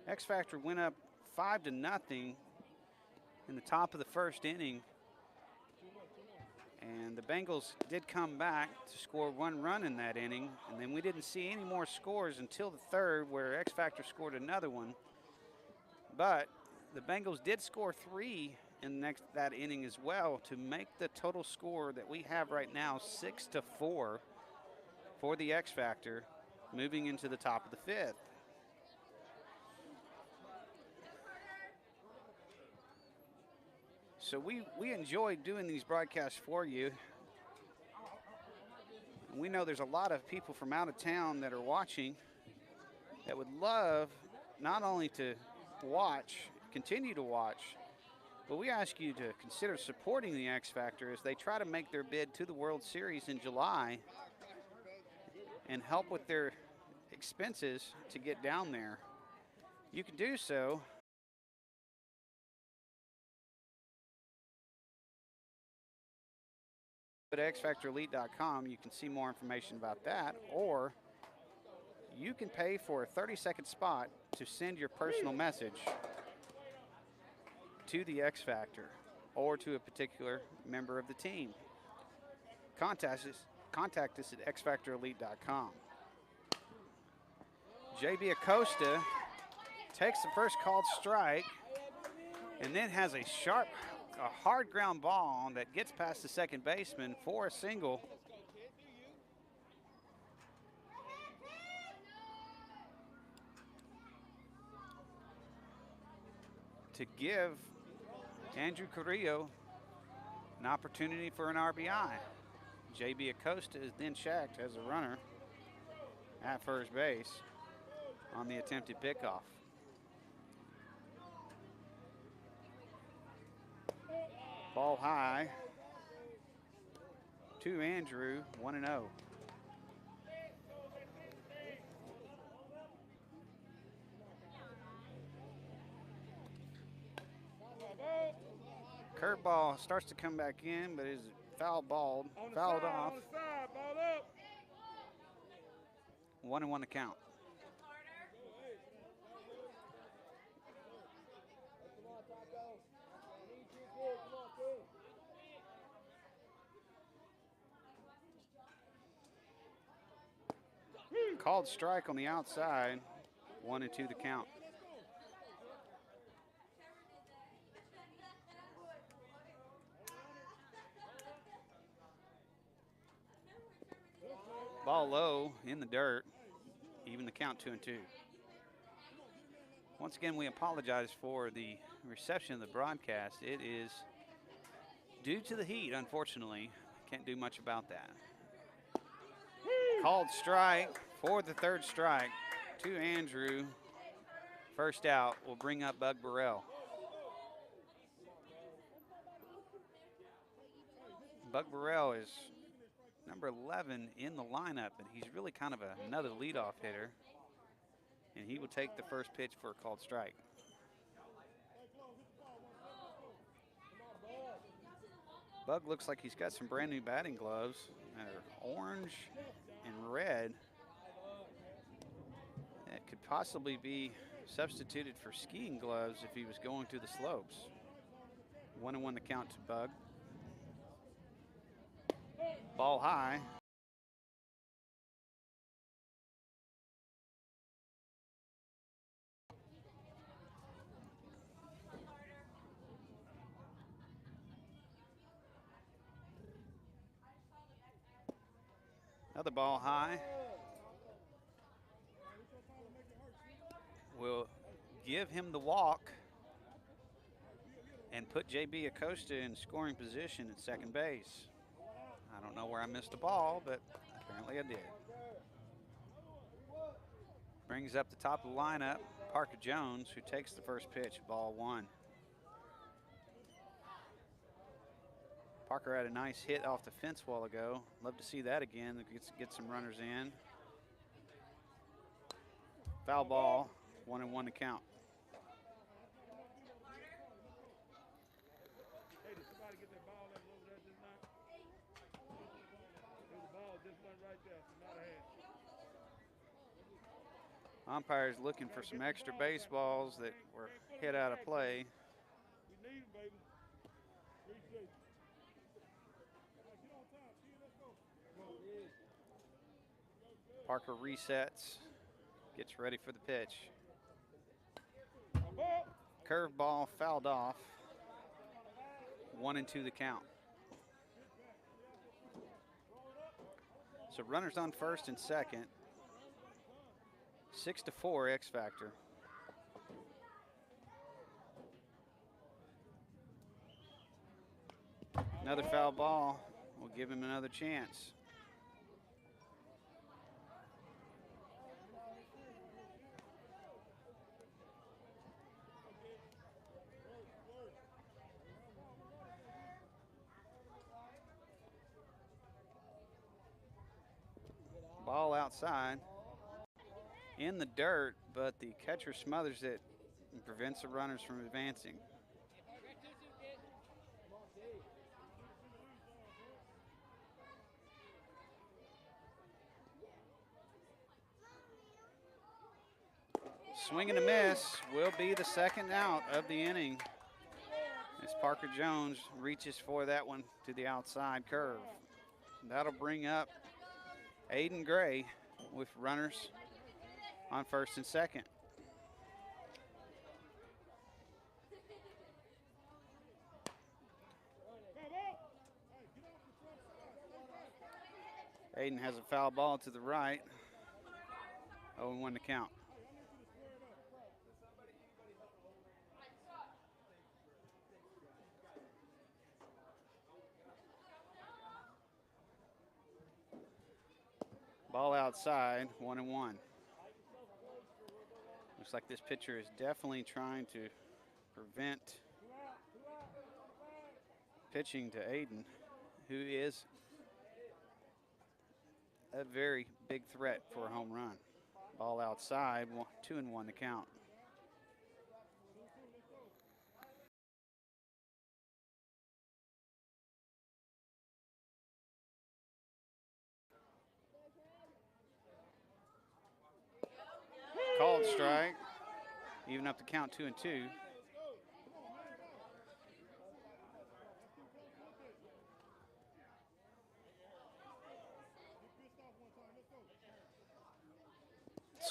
X Factor went up 5-0 in the top of the first inning. And the Bengals did come back to score 1 run in that inning. And then we didn't see any more scores until the third, where X Factor scored another one. But the Bengals did score 3 in that inning as well to make the total score that we have right now 6-4 for the X Factor, moving into the top of the 5th. So we enjoy doing these broadcasts for you. We know there's a lot of people from out of town that are watching that would love not only to continue to watch, but we ask you to consider supporting the X Factor as they try to make their bid to the World Series in July and help with their expenses to get down there. You can do so at xfactorelite.com. You can see more information about that, or you can pay for a 30-second spot to send your personal message to the X Factor or to a particular member of the team. Contact us at xfactorelite.com. JB Acosta takes the first called strike and then has a hard ground ball that gets past the second baseman for a single. To give Andrew Carrillo an opportunity for an RBI. JB Acosta is then checked as a runner at first base. on the attempted pickoff. Ball high to Andrew, 1-0. Curveball starts to come back in, but is fouled off. 1-1 to count. Called strike on the outside, 1-2 the count. Ball low in the dirt, even the count 2-2. Once again, we apologize for the reception of the broadcast. It is due to the heat, unfortunately. Can't do much about that. Called strike for the third strike to Andrew. First out will bring up Bug Burrell. Bug Burrell is number 11 in the lineup, but he's really kind of another leadoff hitter. And he will take the first pitch for a called strike. Bug looks like he's got some brand new batting gloves that are orange and red. That could possibly be substituted for skiing gloves if he was going to the slopes. 1-1 the count to Bug. Ball high. Another ball high. Will give him the walk and put JB Acosta in scoring position at second base. I don't know where I missed the ball, but apparently I did. Brings up the top of the lineup, Parker Jones, who takes the first pitch, ball one. Parker had a nice hit off the fence a while ago. Love to see that again. Get some runners in. Foul ball, 1-1 to count. Hey, did somebody get that ball that was over there just now? There's a ball just went right there. Somebody had. Umpires looking for some extra baseballs that were hit out of play. We need him, baby. Appreciate you. Get on time. See you. Let's go. Parker resets, gets ready for the pitch. Curveball fouled off. 1-2 the count. So runners on first and second. 6-4 X Factor. Another foul ball will give him another chance. Ball outside in the dirt, but the catcher smothers it and prevents the runners from advancing. Swing and a miss will be the second out of the inning as Parker Jones reaches for that one to the outside curve. That'll bring up Aiden Gray with runners on first and second. Aiden has a foul ball to the right. 0-1 to count. Ball outside, 1-1. Looks like this pitcher is definitely trying to prevent pitching to Aiden, who is a very big threat for a home run. Ball outside, 2-1 to count. Called strike. Even up to count 2-2.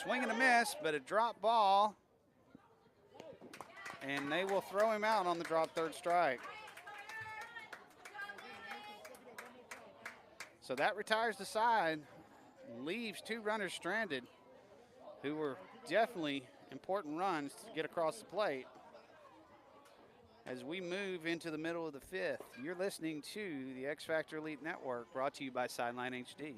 Swing and a miss, but a drop ball. And they will throw him out on the drop third strike. So that retires the side, leaves 2 runners stranded, who were definitely important runs to get across the plate. As we move into the middle of the 5th, you're listening to the X Factor Elite Network, brought to you by Sideline HD.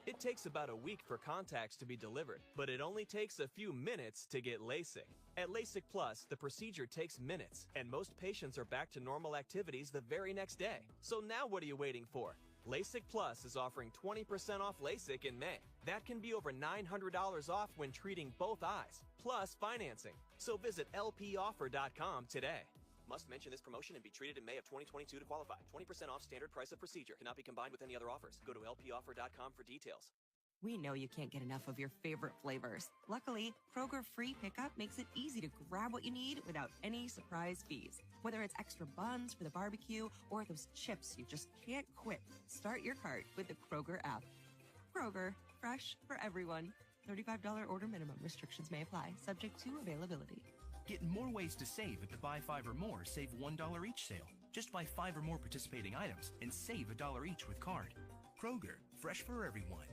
It takes about a week for contacts to be delivered, but it only takes a few minutes to get LASIK. At LASIK Plus, the procedure takes minutes, and most patients are back to normal activities the very next day. So now what are you waiting for? LASIK Plus is offering 20% off LASIK in May. That can be over $900 off when treating both eyes, plus financing. So visit lpoffer.com today. Must mention this promotion and be treated in May of 2022 to qualify. 20% off standard price of procedure. Cannot be combined with any other offers. Go to lpoffer.com for details. We know you can't get enough of your favorite flavors. Luckily, Kroger Free Pickup makes it easy to grab what you need without any surprise fees. Whether it's extra buns for the barbecue or those chips you just can't quit, start your cart with the Kroger app. Kroger, fresh for everyone. $35 order minimum. Restrictions may apply, subject to availability. Get more ways to save at the buy 5 or more, save $1 each sale. Just buy 5 or more participating items and save $1 each with card. Kroger, fresh for everyone.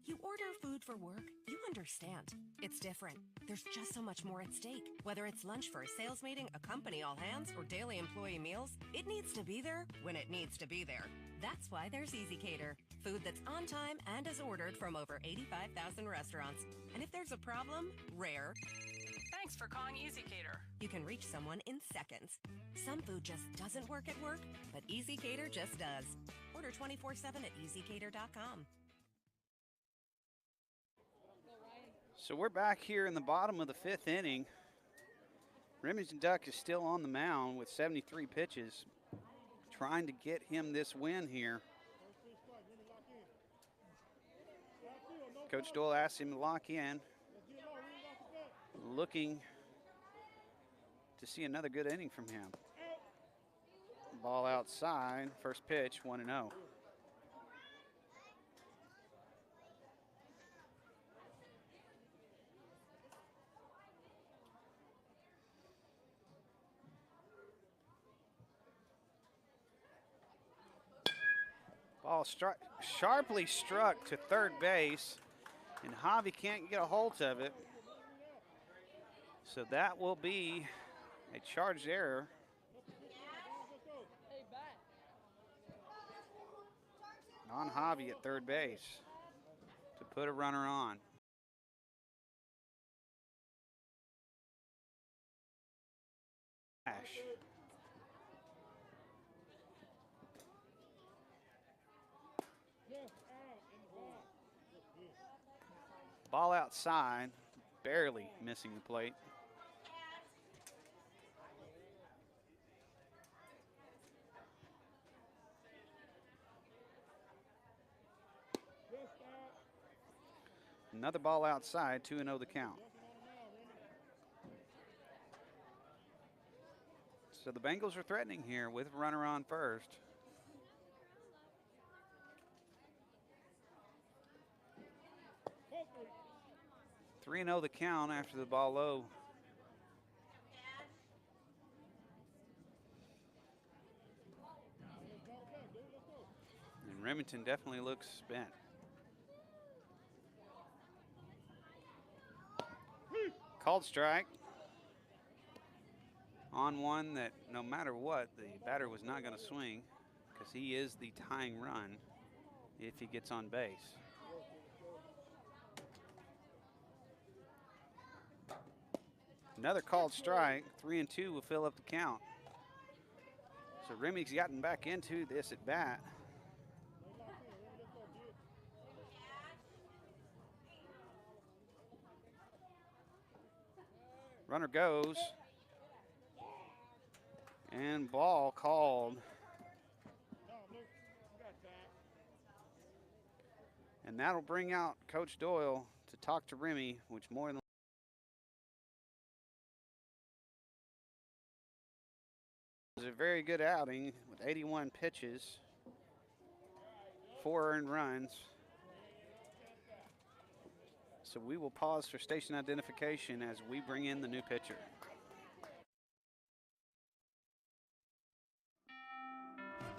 You order food for work, you understand. It's different. There's just so much more at stake. Whether it's lunch for a sales meeting, a company all hands, or daily employee meals, it needs to be there when it needs to be there. That's why there's Easy Cater. Food that's on time and is ordered from over 85,000 restaurants. And if there's a problem, rare, Thanks for calling Easy Cater. you can reach someone in seconds. Some food just doesn't work at work, but Easy Cater just does. Order 24/7 at easycater.com. So we're back here in the bottom of the 5th inning. Remington Duck is still on the mound with 73 pitches, trying to get him this win here. Coach Doyle asked him to lock in, looking to see another good inning from him. Ball outside, first pitch, 1-0. Ball sharply struck to third base, and Javi can't get a hold of it. So that will be a charged error. On Javi at third base to put a runner on. Ball outside, barely missing the plate. Another ball outside, 2-0 the count. So the Bengals are threatening here with a runner on first. Three 3-0 the count after the ball low. And Remington definitely looks spent. Called strike on one that no matter what, the batter was not going to swing because he is the tying run if he gets on base. Another called strike. 3-2 will fill up the count. So Remy's gotten back into this at bat. Runner goes. And ball called. And that'll bring out Coach Doyle to talk to Remy, which more than was a very good outing with 81 pitches, 4 earned runs. So we will pause for station identification as we bring in the new pitcher.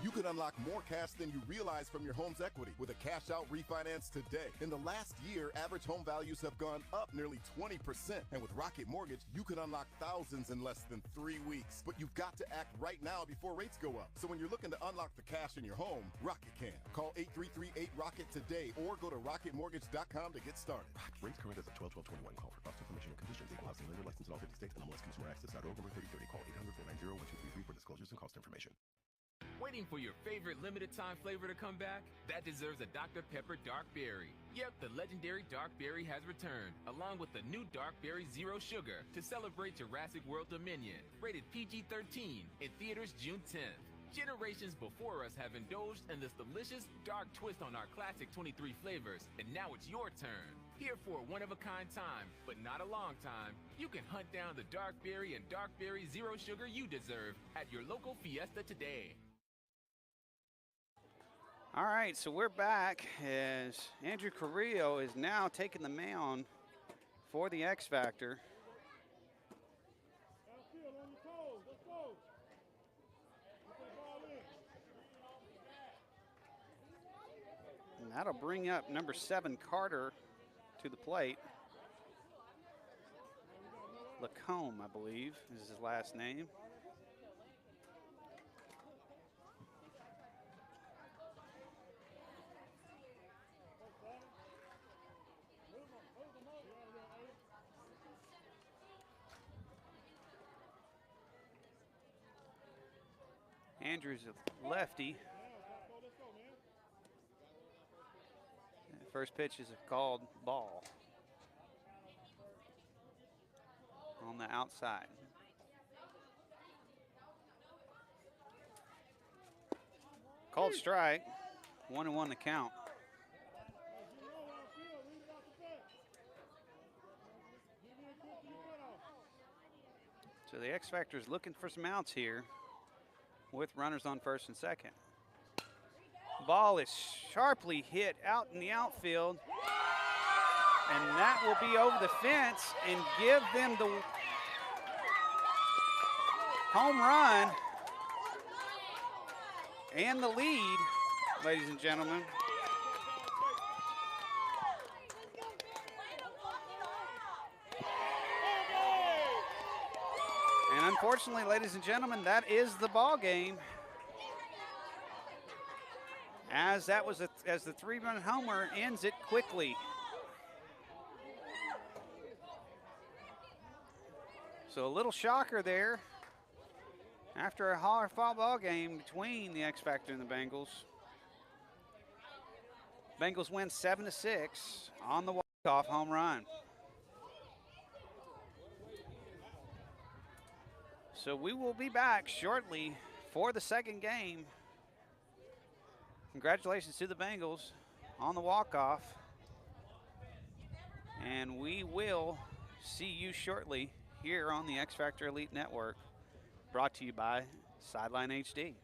You can unlock more cash than you realize from your home's equity with a cash out refinance today. In the last year, average home values have gone up nearly 20%. And with Rocket Mortgage, you can unlock thousands in less than 3 weeks. But you've got to act right now before rates go up. So when you're looking to unlock the cash in your home, Rocket can. Call 833-8ROCKET today or go to rocketmortgage.com to get started. Rates current as of 12/12/21. Call for cost information and conditions. Equal housing lender license in all 50 states. NMLSConsumerAccess.org number 3030. Call 800-490-1233 for disclosures and cost information. Waiting for your favorite limited time flavor to come back? That deserves a Dr. Pepper Dark Berry. Yep, the legendary Dark Berry has returned, along with the new Dark Berry Zero Sugar to celebrate Jurassic World Dominion. Rated PG-13 in theaters June 10th. Generations before us have indulged in this delicious dark twist on our classic 23 flavors, and now it's your turn. Here for a one-of-a-kind time, but not a long time, you can hunt down the Dark Berry and Dark Berry Zero Sugar you deserve at your local Fiesta today. All right, so we're back as Andrew Carrillo is now taking the mound for the X Factor. And that'll bring up number 7, Carter, to the plate. Lacombe, I believe, is his last name. Andrew's a lefty. First pitch is a called ball on the outside. Called strike, 1-1 the count. So the X Factor is looking for some outs here with runners on first and second. Ball is sharply hit out in the outfield, and that will be over the fence and give them the home run and the lead, ladies and gentlemen. And unfortunately, ladies and gentlemen, that is the ball game. As that was as the 3-run homer ends it quickly. So a little shocker there after a hard-fought ball game between the X Factor and the Bengals. Bengals win 7-6 on the walk-off home run. So we will be back shortly for the second game. Congratulations to the Bengals on the walk-off. And we will see you shortly here on the X Factor Elite Network, brought to you by Sideline HD.